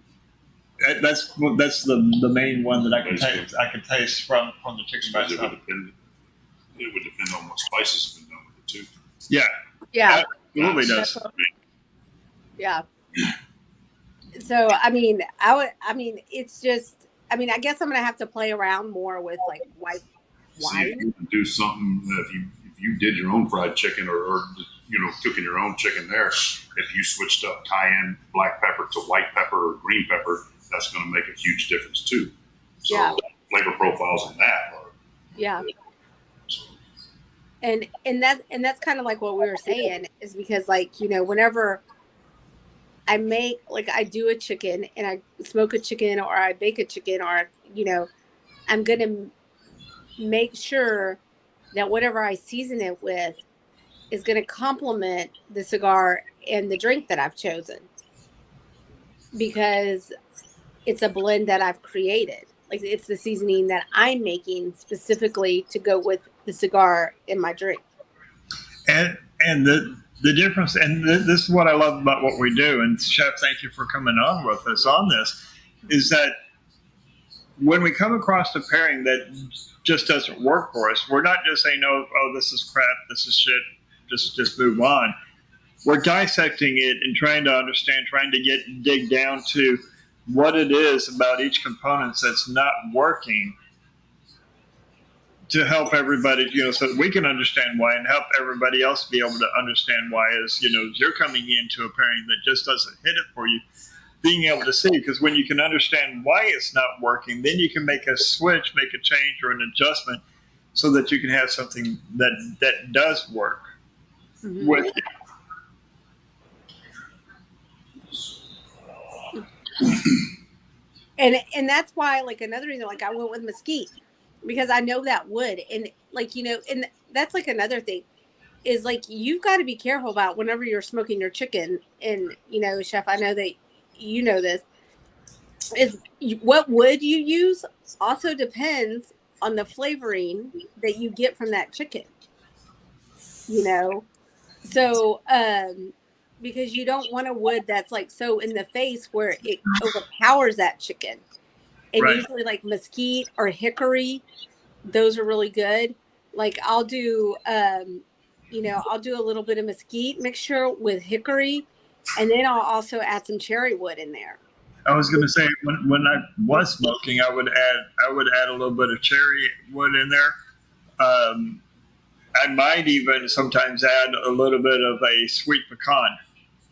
That's the main one that I can taste. I can taste from the chicken by itself. It would depend on what spices have been done with it too. Yeah. Yeah. It absolutely does. Yeah. So it's just. I guess I'm gonna have to play around more with like white wine. See if you can do something. If you did your own fried chicken or cooking your own chicken there, if you switched up cayenne, black pepper to white pepper or green pepper, that's going to make a huge difference too. So yeah. Flavor profiles in that are. Yeah. And that's kind of like what we were saying is because whenever I make I do a chicken and I smoke a chicken or I bake a chicken or I'm gonna make sure that whatever I season it with is gonna complement the cigar and the drink that I've chosen because it's a blend that I've created. Like it's the seasoning that I'm making specifically to go with the cigar in my drink. And And the difference, and this is what I love about what we do. And Chef, thank you for coming on with us on this. Is that when we come across a pairing that just doesn't work for us, we're not just saying, oh, this is crap, this is shit, just move on. We're dissecting it and trying to understand, trying to dig down to what it is about each component that's not working to help everybody, so that we can understand why and help everybody else be able to understand why as, you're coming into a pairing that just doesn't hit it for you, being able to see, because when you can understand why it's not working, then you can make a switch, make a change or an adjustment so that you can have something that does work with you. And that's why, like, another reason, like, I went with mesquite, because I know that wood, and like, and that's like another thing is, like, you've got to be careful about whenever you're smoking your chicken. And Chef, I know that this is what wood you use also depends on the flavoring that you get from that chicken, so because you don't want a wood that's like so in the face where it overpowers that chicken. And Right. usually, like, mesquite or hickory, those are really good. Like, I'll do I'll do a little bit of mesquite mixture with hickory, and then I'll also add some cherry wood in there. I was going to say when I was smoking, I would add a little bit of cherry wood in there. I might even sometimes add a little bit of a sweet pecan,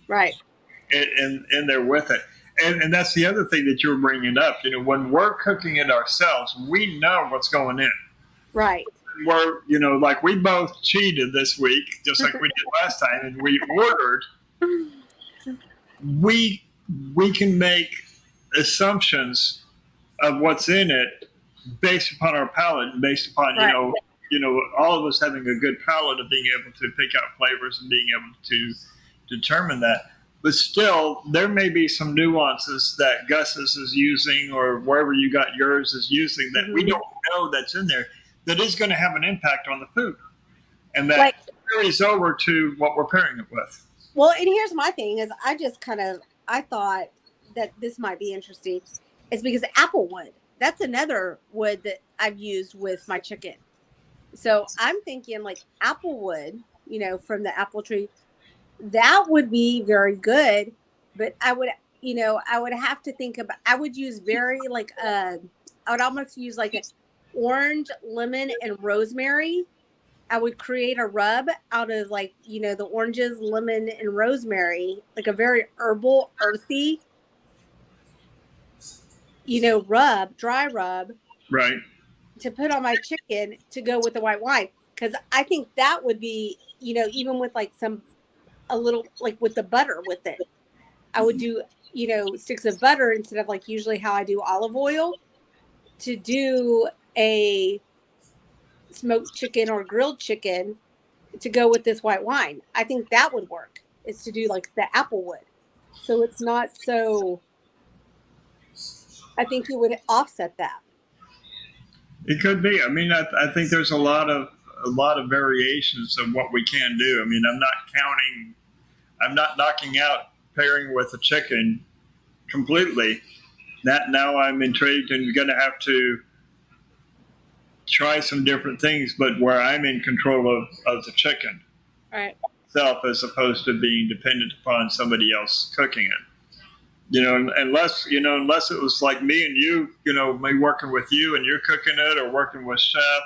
right, in there with it. And that's the other thing that you were bringing up. When we're cooking it ourselves, we know what's going in. Right. We're, like, we both cheated this week, just like we did last time, and we ordered. We can make assumptions of what's in it based upon our palate and based upon right. All of us having a good palate of being able to pick out flavors and being able to determine that. But still, there may be some nuances that Gus's is using or wherever you got yours is using that we don't know that's in there that is going to have an impact on the food. And that carries over to what we're pairing it with. Well, and here's my thing is I thought that this might be interesting is because applewood, that's another wood that I've used with my chicken. So I'm thinking like applewood, from the apple tree, that would be very good. But I would have to think about, I would use I would almost use like an orange, lemon, and rosemary. I would create a rub out of the oranges, lemon, and rosemary, like a very herbal, earthy, dry rub. Right. To put on my chicken to go with the white wine. Because I think that would be, even with a little, like with the butter with it, I would do, sticks of butter instead of like usually how I do olive oil to do a smoked chicken or grilled chicken to go with this white wine. I think that would work, is to do like the applewood. So it's not so, I think it would offset that. It could be. I mean, I think there's a lot of variations of what we can do. I mean, I'm not knocking out pairing with a chicken completely. Now I'm intrigued and going to have to try some different things, but where I'm in control of the chicken itself, as opposed to being dependent upon somebody else cooking it. Unless it was like me and you, me working with you and you're cooking it, or working with Chef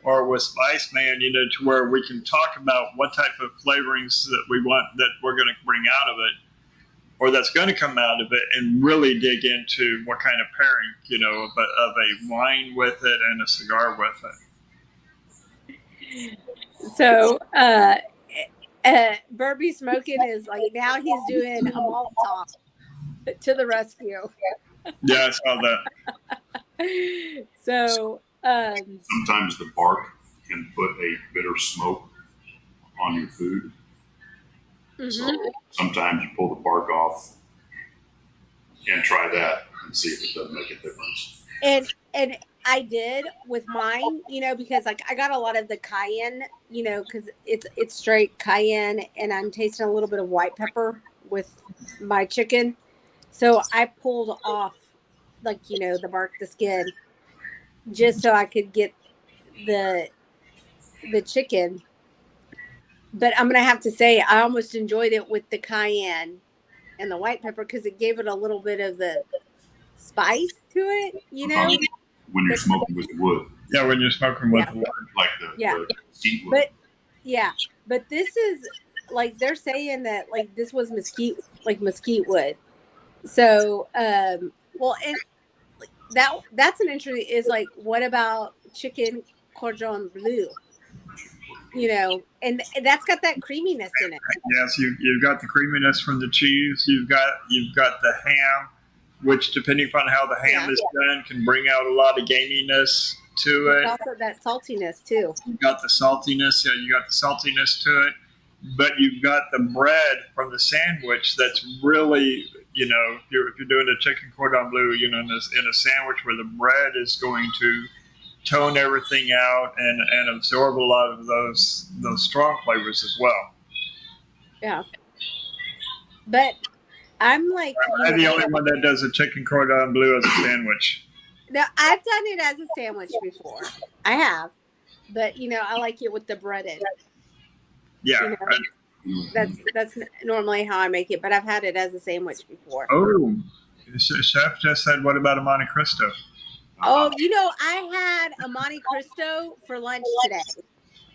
or with Spice Man, to where we can talk about what type of flavorings that we want, that we're going to bring out of it, or that's going to come out of it, and really dig into what kind of pairing, of a wine with it and a cigar with it. So, Burby Smoking is like, now he's doing a malt talk to the rescue. Yeah, I saw that. So sometimes the bark can put a bitter smoke on your food. Mm-hmm. So sometimes you pull the bark off and try that and see if it doesn't make a difference. And I did with mine, because like I got a lot of the cayenne, because it's straight cayenne, and I'm tasting a little bit of white pepper with my chicken. So I pulled off, like, the bark, the skin, just so I could get the chicken. But I'm gonna have to say I almost enjoyed it with the cayenne and the white pepper because it gave it a little bit of the spice to it, When you're But smoking with wood, Yeah, when you're smoking with Yeah. wood. like Yeah. the heat wood. But yeah, but this is like they're saying that like this was mesquite wood. So well, and that's an interesting is like what about chicken cordon bleu? And that's got that creaminess in it. Yes, you've got the creaminess from the cheese. You've got the ham, which depending upon how the ham Yeah. is done can bring out a lot of gaminess to There's it. also that saltiness too. You've got the saltiness. Yeah, you got the saltiness to it, but you've got the bread from the sandwich that's really, if you're doing a chicken cordon bleu, in a sandwich where the bread is going to tone everything out and absorb a lot of those strong flavors as well. Yeah. But I'm like, I'm the only one that does a chicken cordon bleu as a sandwich. now I've done it as a sandwich before. I have, but I like it with the breaded. Yeah. That's normally how I make it, but I've had it as a sandwich before. Oh, chef just said, "What about a Monte Cristo?" Oh, I had a Monte Cristo for lunch today.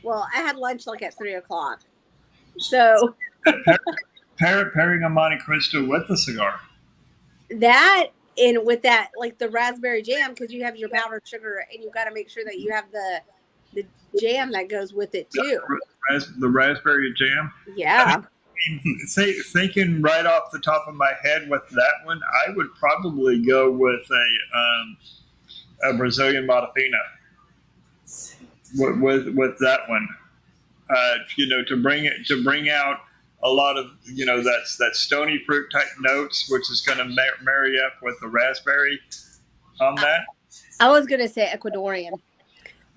Well, I had lunch like at 3:00. So Pairing a Monte Cristo with a cigar. that and with that, like the raspberry jam, because you have your powdered sugar, and you got to make sure that you have the jam that goes with it too. The raspberry jam. Yeah. Thinking right off the top of my head with that one, I would probably go with a Brazilian Matafina with that one. To bring out a lot of that stony fruit type notes, which is going to marry up with the raspberry on that. I was gonna say Ecuadorian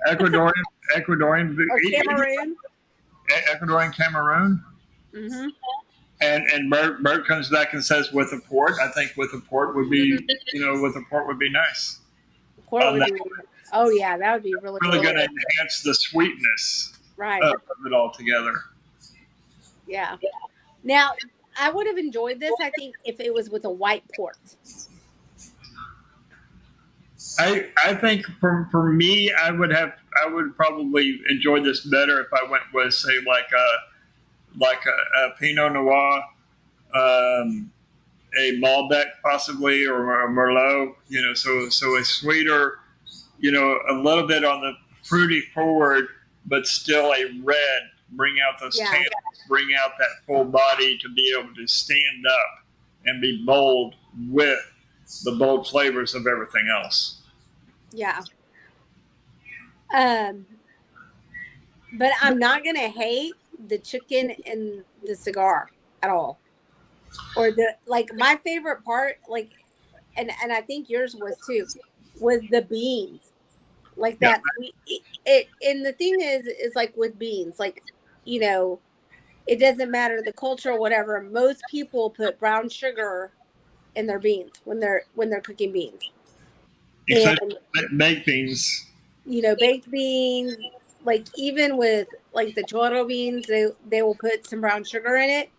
Ecuadorian, or Cameroon. Ecuadorian Cameroon. Mm-hmm. And Bert comes back and says with a port. I think with a port would be nice. Port would be, oh yeah, that would be really going to enhance the sweetness right of it all together. Yeah. Now I would have enjoyed this, I think, if it was with a white port. I think for me, I would probably enjoy this better if I went with, say, like a Pinot Noir, a Malbec possibly, or a Merlot. So a sweeter, a little bit on the fruity forward, but still a red. Bring out those tannins, bring out that full body to be able to stand up and be bold with the bold flavors of everything else. Yeah. But I'm not gonna hate the chicken and the cigar at all. Or my favorite part, and I think yours was too, was the beans. Like that it and the thing is like with beans, like, it doesn't matter the culture or whatever. Most people put brown sugar in their beans when they're cooking beans. Except baked beans. Baked beans, like even with like the choro beans, they will put some brown sugar in it.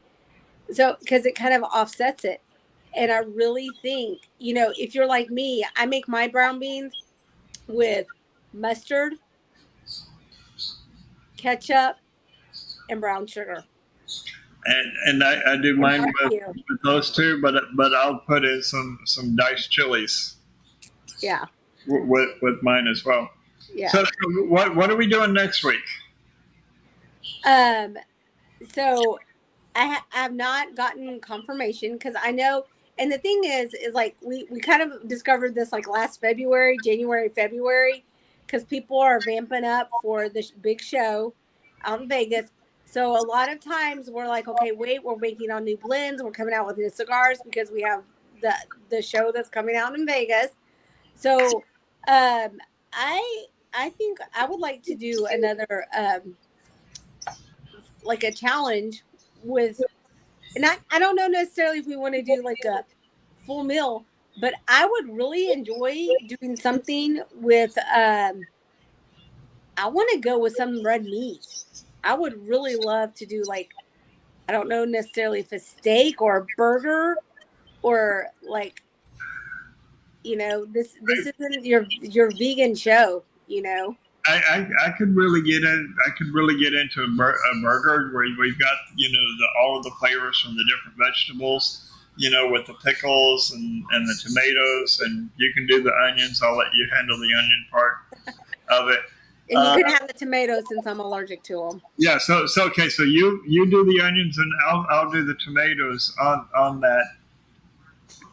So because it kind of offsets it. And I really think, if you're like me, I make my brown beans with mustard, ketchup, and brown sugar. And I do mine with those two, but I'll put in some diced chilies. Yeah. With mine as well. Yeah. So what are we doing next week? So I have not gotten confirmation because I know, and the thing is like we kind of discovered this like last January, February, because people are vamping up for this big show out in Vegas. So a lot of times we're like, okay, wait, we're making on new blends. We're coming out with new cigars because we have the show that's coming out in Vegas. So I think I would like to do another like a challenge with, and I don't know necessarily if we want to do like a full meal, but I would really enjoy doing something with I want to go with some red meat. I would really love to do like, I don't know necessarily if a steak or a burger, or like, this isn't your vegan show, I could really get in. I could really get into a burger where we've got all of the flavors from the different vegetables. With the pickles and the tomatoes, and you can do the onions. I'll let you handle the onion part of it. And you can have the tomatoes since I'm allergic to them. Yeah. So okay. So you do the onions, and I'll do the tomatoes on that.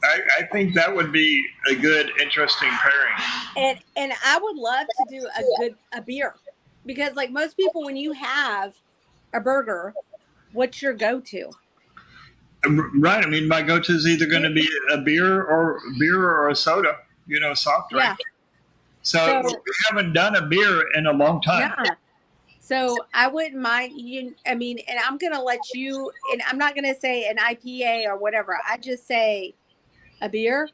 I think that would be a good, interesting pairing. And I would love to do a beer, because like most people, when you have a burger, what's your go-to? Right. I mean, my go-to is either going to be a beer or a soda. Soft drink. Yeah. So we haven't done a beer in a long time. Yeah. So I wouldn't mind you. I mean, and I'm going to let you. And I'm not going to say an IPA or whatever. I just say a beer.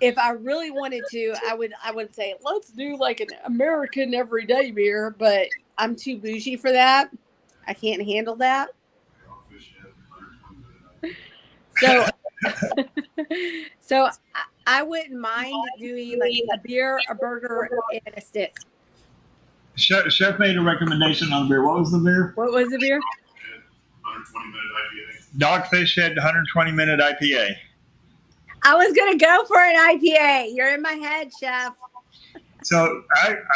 If I really wanted to, I would say let's do like an American everyday beer, but I'm too bougie for that. I can't handle that. So I wouldn't mind doing like a beer, a burger, and a stick. Chef made a recommendation on the beer. What was the beer? What was the beer? 120-minute IPA. Dogfish Head 120-minute IPA. I was gonna go for an IPA. You're in my head, Chef. So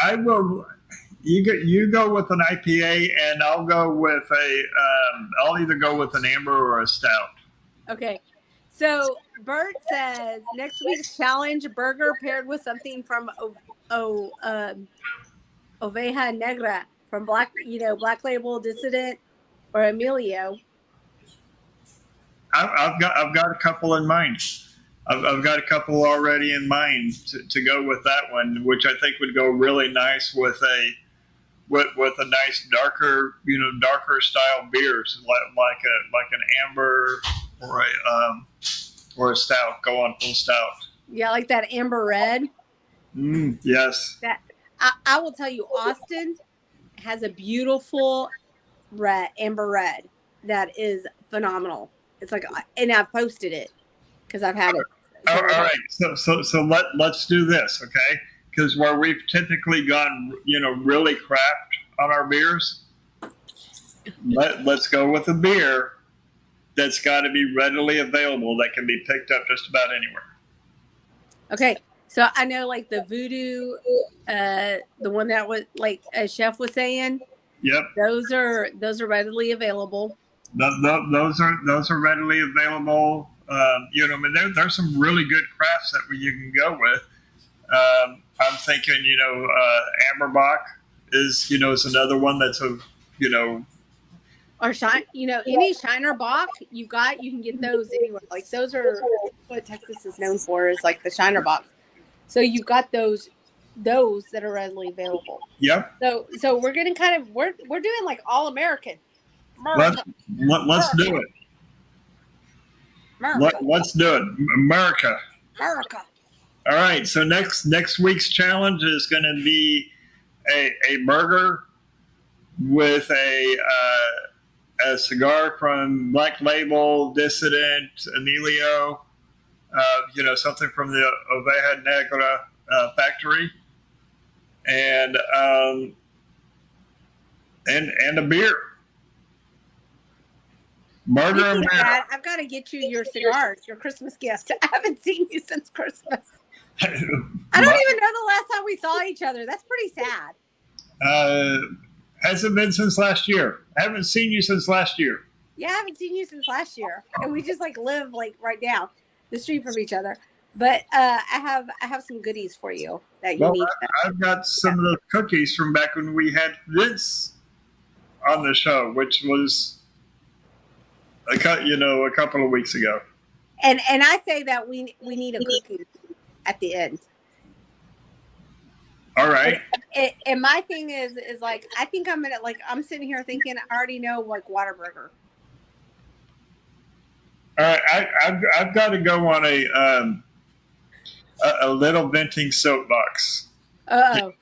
I will. You go with an IPA, and I'll go with I'll either go with an amber or a stout. Okay. So Bert says next week's challenge: burger paired with something from Oveja Negra from Black Label, Dissident, or Emilio. I've got a couple in mind. I've got a couple already in mind to go with that one, which I think would go really nice with a nice darker style beers like an amber or a stout. Go on full stout. Yeah, like that amber red. Yes. That I will tell you, Austin has a beautiful amber red that is phenomenal. It's like, and I've posted it because I've had it. All right. So let's do this, okay? Because where we've typically gone, really craft on our beers, let's go with a beer that's got to be readily available, that can be picked up just about anywhere. Okay. So I know like the Voodoo, the one that was like a chef was saying. Yep. Those are readily available. Those are readily available. I mean, there's some really good crafts that you can go with. I'm thinking, Amberbach is another one that's or any Shiner Bock you can get those anywhere. Like those are what Texas is known for, is like the Shiner Bock. So you've got those that are readily available. Yep. So we're getting we're doing like all American. Let's do it. Let's do it. America. All right. So next week's challenge is going to be a burger with a cigar from Black Label, Dissident, Emilio. Something from the Oveja Negra factory, and a beer. Burger. I've got to get you your cigars, your Christmas gift. I haven't seen you since Christmas. I don't even know the last time we saw each other. That's pretty sad. Hasn't been since last year. I haven't seen you since last year. Yeah, I haven't seen you since last year, and we just like live like right down the street from each other. But I have some goodies for you that you need. I've got some of the cookies from back when we had Vince on the show, which was a couple of weeks ago. And I say that we need a cookie at the end. All right. And my thing is like, I think I'm gonna, like, I'm sitting here thinking I already know, like, Whataburger. All right. I've got to go on a little venting soapbox, Oh,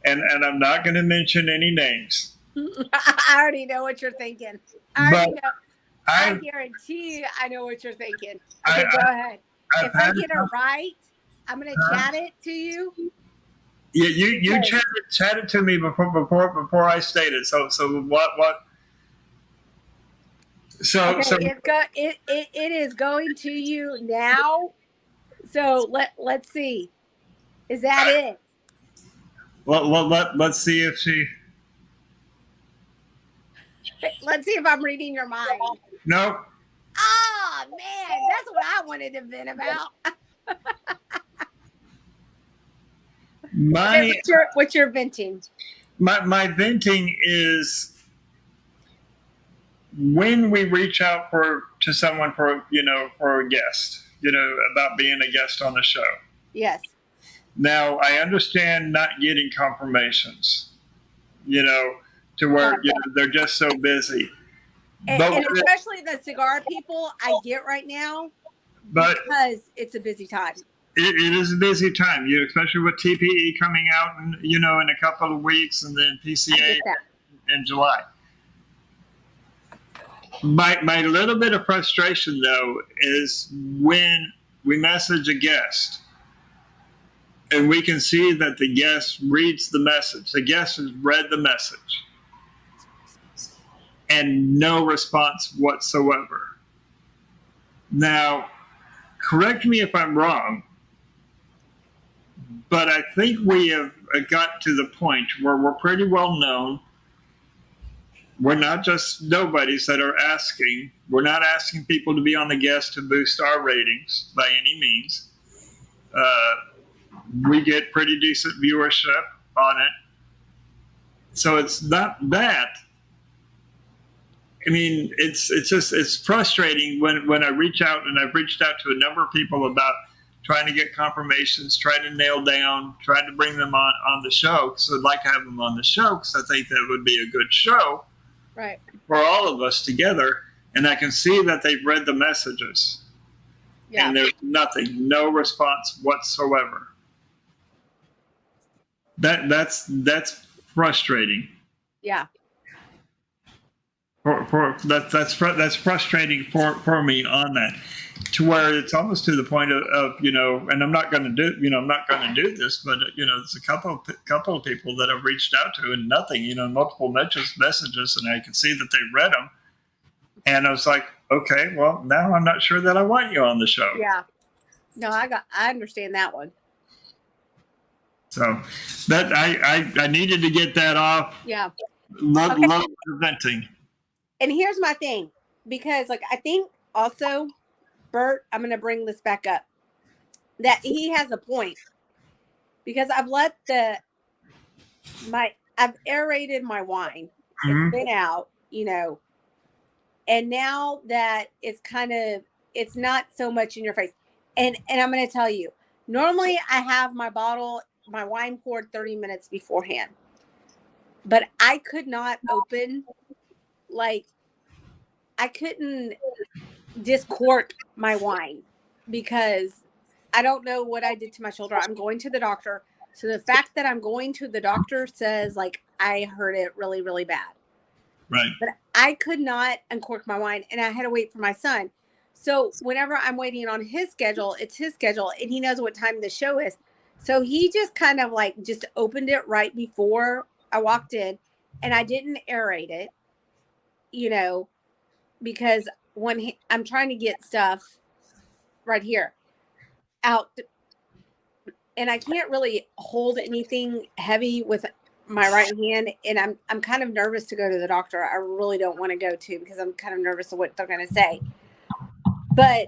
and I'm not going to mention any names, I already know what you're thinking. I but already know. I I've guarantee you, I know what you're thinking. I, Okay, go ahead. I've If I had get it right, I'm gonna chat it to you. yeah, you Because chatted to me before I stated. So what so okay, so it is going to you now. So let's see. Is that it? let's see if she Let's see if I'm reading your mind. no Oh man, that's what I wanted to vent about. Okay, my what's your venting? my venting is when we reach out to someone for a guest, about being a guest on the show. Yes. Now I understand not getting confirmations, to where they're just so busy. But And especially the cigar people, I get right now but because it's a busy time. it is a busy time, especially with TPE coming out, in a couple of weeks, and then I PCA get that. in July. My little bit of frustration though is when we message a guest and we can see that the guest reads the message. The guest has read the message and no response whatsoever. Now, correct me if I'm wrong, but I think we have got to the point where we're pretty well known. We're not just nobodies that are asking. We're not asking people to be on the guest to boost our ratings by any means. We get pretty decent viewership on it. So it's not that. I mean, it's frustrating when I reach out, and I've reached out to a number of people about trying to get confirmations, trying to nail down, trying to bring them on the show. So I'd like to have them on the show because I think that would be a good show. Right. For all of us together, and I can see that they've read the messages, and there's nothing, no response whatsoever. That's frustrating. Yeah. That's frustrating for me on that, to where it's almost to the point of and I'm not going to do this, but there's a couple of people that I've reached out to and nothing, multiple messages, and I can see that they read them, and I was like, okay, well now I'm not sure that I want you on the show. Yeah. No, I understand that one. So that I needed to get that off. Yeah. Love preventing. And here's my thing, because like I think also, Bert, I'm going to bring this back up, that he has a point, because I've I've aerated my wine. Mm-hmm. It's been out, and now that it's not so much in your face. And I'm going to tell you, normally I have my wine poured 30 minutes beforehand, but I could not open, I couldn't discork my wine because I don't know what I did to my shoulder. I'm going to the doctor. So the fact that I'm going to the doctor says I hurt it really, really bad. Right. But I could not uncork my wine, and I had to wait for my son. So whenever I'm waiting on his schedule, it's his schedule, and he knows what time the show is. So he just kind of just opened it right before I walked in, and I didn't aerate it, because I'm trying to get stuff right here out, and I can't really hold anything heavy with my right hand, and I'm kind of nervous to go to the doctor. I really don't want to go to, because I'm kind of nervous of what they're going to say. But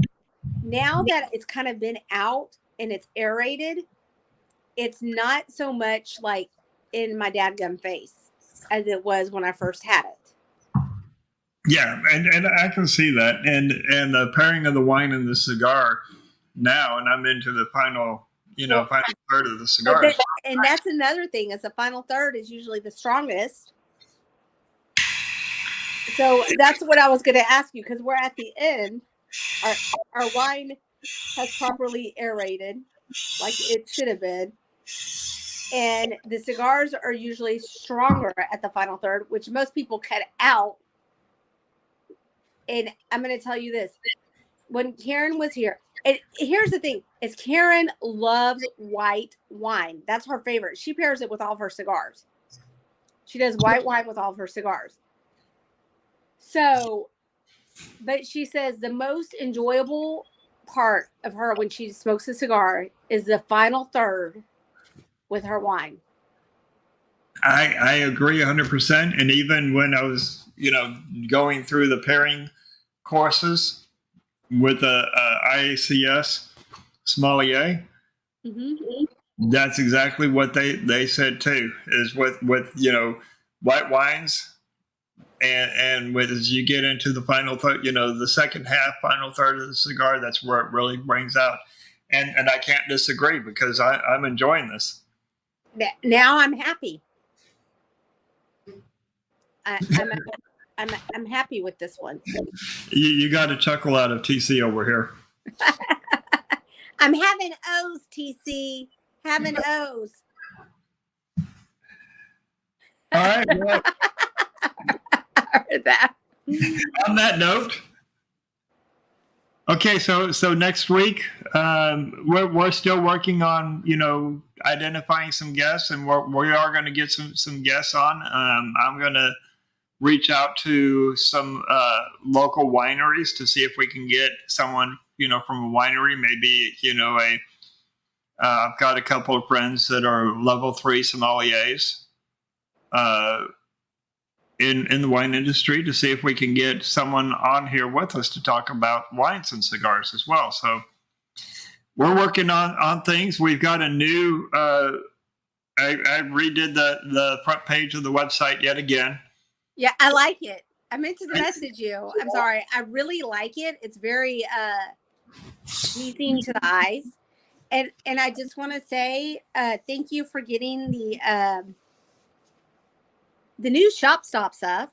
now that it's kind of been out and it's aerated, it's not so much in my dadgum face as it was when I first had it. Yeah, and I can see that, and the pairing of the wine and the cigar now, and I'm into the final, final third of the cigar. and that's another thing, is the final third is usually the strongest. So that's what I was going to ask you, because we're at the end. Our wine has properly aerated like it should have been. And the cigars are usually stronger at the final third, which most people cut out. And I'm going to tell you this. When Karen was here, and here's the thing, is Karen loves white wine. That's her favorite. She pairs it with all of her cigars. She does white wine with all of her cigars. So, but she says the most enjoyable part of her when she smokes a cigar is the final third with her wine. I agree 100%. And even when I was, going through the pairing courses with a IACS sommelier, that's exactly what they said too, is with white wines. And as you get into the final third, the second half, final third of the cigar, that's where it really brings out. And I can't disagree, because I'm enjoying this. Now I'm happy. I'm happy with this one. You got a chuckle out of TC over here. I'm having O's, TC. Having O's. All right. Well, I heard that. on that note, okay, so next week, we're still working on identifying some guests, and we are going to get some guests on. I'm going to reach out to some local wineries to see if we can get someone from a winery. Maybe I've got a couple of friends that are level 3 sommeliers in the wine industry, to see if we can get someone on here with us to talk about wines and cigars as well. So we're working on things. We've got a new I redid the front page of the website yet again. Yeah, I like it. I meant to message you. I'm sorry. I really like it. It's very pleasing to the eyes. And I just want to say thank you for getting the new shop stops up.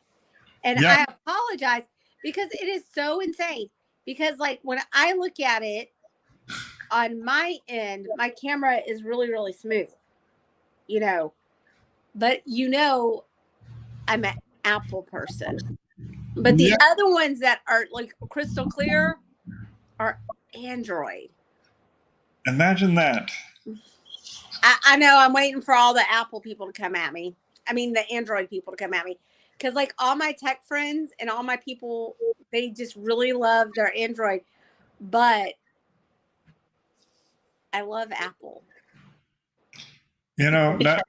And I apologize, because it is so insane. Because like when I look at it on my end, my camera is really, really smooth. But I'm an Apple person. But the other ones that are like crystal clear are Android. Imagine that. I know. I'm waiting for all the Apple people to come at me. I mean, the Android people to come at me. Because like all my tech friends and all my people, they just really love their Android. But I love Apple. Not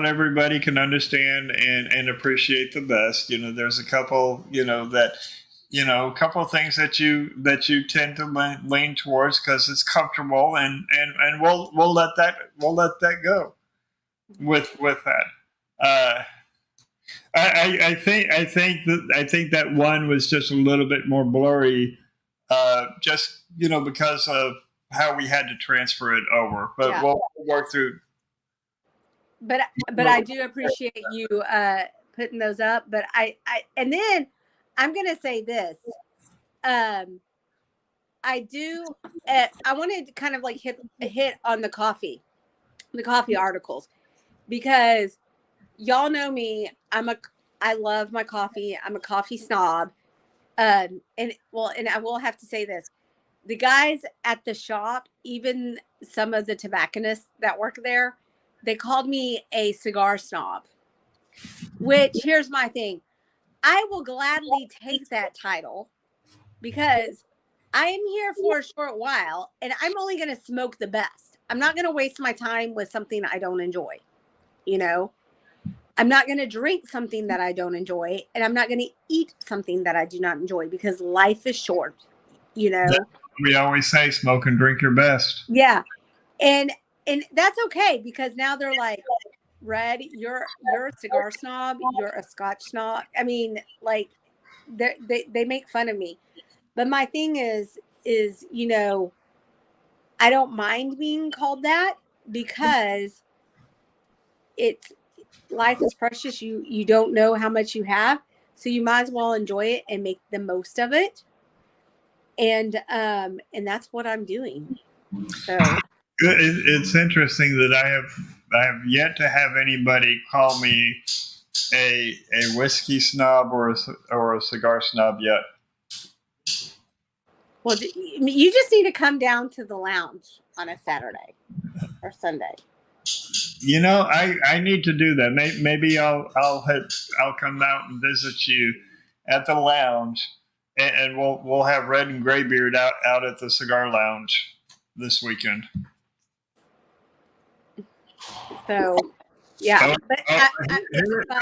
everybody can understand and appreciate the best. There's a couple, that, a couple of things that you tend to lean towards because it's comfortable, and we'll let that go with that. I think that one was just a little bit more blurry, just because of how we had to transfer it over. But we'll work through. But I do appreciate you putting those up. But I and then I'm gonna say this. I wanted to kind of like hit on the coffee articles, because y'all know me. I love my coffee. I'm a coffee snob. And I will have to say this. The guys at the shop, even some of the tobacconists that work there, they called me a cigar snob, which here's my thing. I will gladly take that title, because I am here for a short while and I'm only going to smoke the best. I'm not going to waste my time with something I don't enjoy. I'm not going to drink something that I don't enjoy, and I'm not going to eat something that I do not enjoy, because life is short, We always say smoke and drink your best. Yeah. And that's okay, because now they're like, Red, you're a cigar snob, you're a Scotch snob. I mean, like they make fun of me. But my thing is, I don't mind being called that, because it's life is precious. You don't know how much you have, so you might as well enjoy it and make the most of it. And that's what I'm doing. So It's interesting that I have yet to have anybody call me a whiskey snob or a cigar snob yet. well, you just need to come down to the lounge on a Saturday or Sunday. You know, I need to do that. Maybe I'll come out and visit you at the lounge, and we'll have Red and Graybeard out at the cigar lounge this weekend. So yeah, but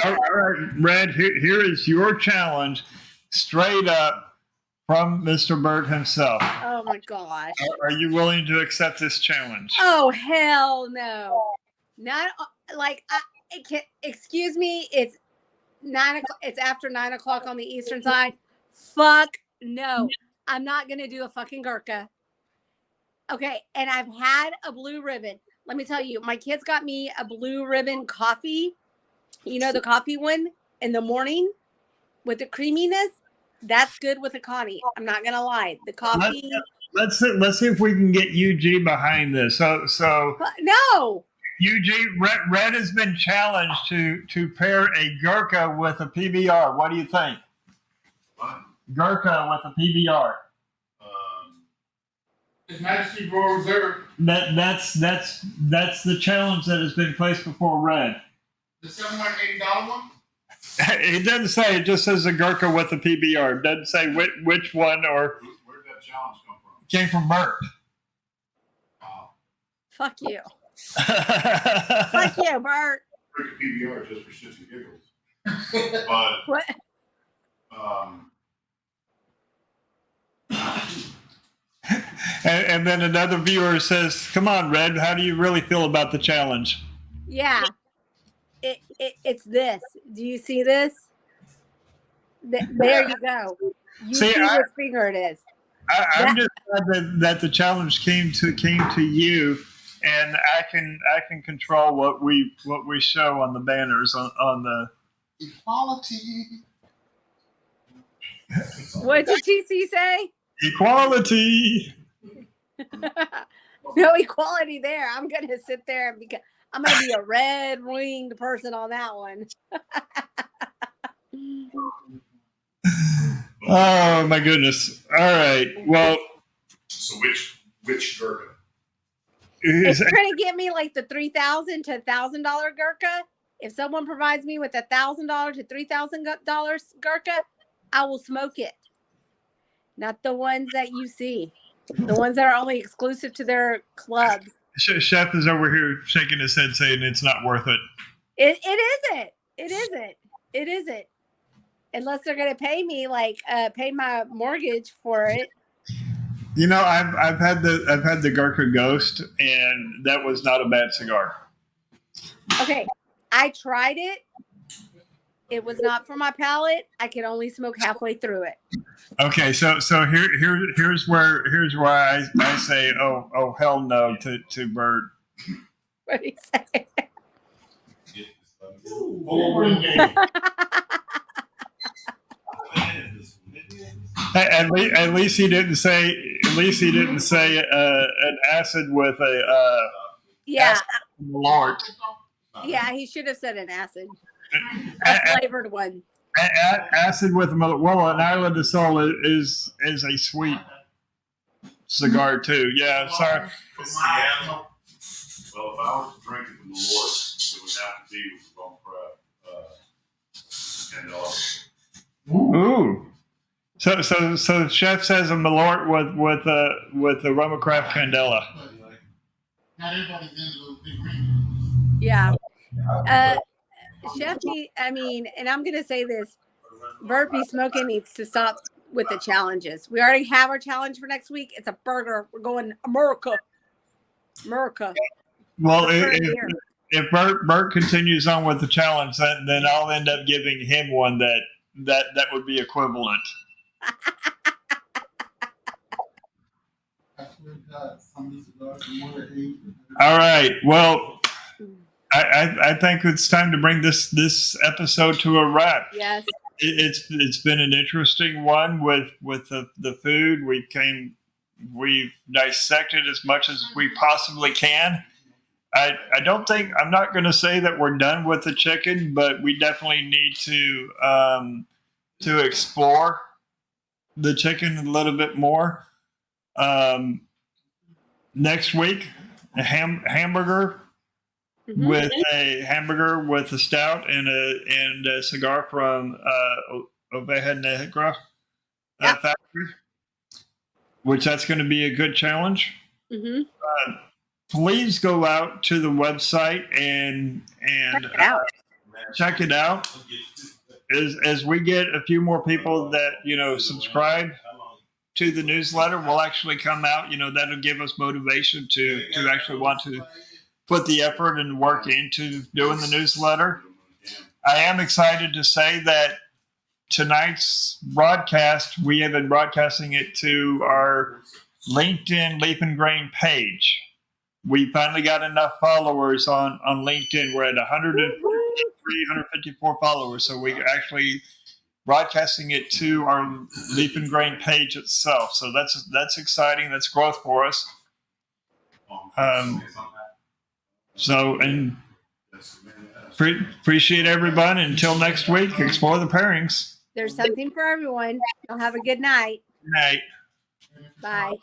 all right, Red. Here is your challenge, straight up from Mr. Burt himself. Oh my gosh! Are you willing to accept this challenge? Oh hell no! Not like it can't. Excuse me. It's 9 o'clock. It's after 9 o'clock on the eastern side. Fuck no! I'm not gonna do a fucking Gurkha. Okay, and I've had a blue ribbon. Let me tell you, my kids got me a blue ribbon coffee. You know, the coffee one in the morning with the creaminess. That's good with a Connie. I'm not gonna lie. The coffee. Let's see if we can get UG behind this. So no. UG Red has been challenged to pair a Gurkha with a PBR. What do you think? What? Gurkha with a PBR. His Majesty Royal Reserve. That's the challenge that has been placed before Red. The $780 one? It doesn't say. It just says a Gurkha with a PBR. It doesn't say which one or. Where did that challenge come from? Came from Burt. Wow. Fuck you. Fuck you, Burt. Drink a PBR just for shits and giggles. But What? And then another viewer says, "Come on, Red. How do you really feel about the challenge?" Yeah. It's this. Do you see this? There you go. You see which finger it is. I'm just glad that the challenge came to you, and I can control what we show on the banners on the Equality. What did TC say? equality. No equality there. I'm gonna sit there because I'm gonna be a red-winged person on that one. Oh my goodness! All right. Well, so which Gurkha? It's trying to get me like the $3,000 to $1,000 Gurkha. If someone provides me with $1,000 to $3,000 Gurkha, I will smoke it. Not the ones that you see. The ones that are only exclusive to their clubs. Chef is over here shaking his head saying it's not worth it. It isn't. It isn't. It isn't. Unless they're going to pay me, pay my mortgage for it. You know, I've had the Gurkha Ghost, and that was not a bad cigar. Okay, I tried it. It was not for my palate. I could only smoke halfway through it. Okay, so here's where I say oh hell no to Burt. What do you say? At least he didn't say an acid with a yeah Malort. Yeah, he should have said an acid, a flavored one. Acid with a Malort. Well, an Island of Soul is a sweet cigar too. Yeah, sorry. Well, if I was to drink it from the Lord, it would have to be from Ooh. So Chef says a Malort with a Roma Craft Candela. Not everybody's into those big rings. Yeah. Chef, and I'm going to say this, Burpee Smoking needs to stop with the challenges. We already have our challenge for next week. It's a burger. We're going America. Well, if Burt continues on with the challenge, then I'll end up giving him one that would be equivalent. I swear to God, some of these cigars are more than 8. All right. Well, I think it's time to bring this episode to a wrap. Yes. It's been an interesting one with the food. We've dissected as much as we possibly can. I don't think I'm not going to say that we're done with the chicken, but we definitely need to explore the chicken a little bit more. Next week, a hamburger with a stout and a cigar from Oveja Negra factory, which that's going to be a good challenge. Please go out to the website and check it out. As we get a few more people that subscribe to the newsletter, will actually come out. That'll give us motivation to actually want to put the effort and work into doing the newsletter. I am excited to say that tonight's broadcast, we have been broadcasting it to our LinkedIn Leaf and Grain page. We finally got enough followers on LinkedIn. We're at 154 followers. So we actually broadcasting it to our Leaf and Grain page itself. So that's exciting. That's growth for us. Appreciate everyone. Until next week, explore the pairings. There's something for everyone. Y'all have a good night. Good night. Bye.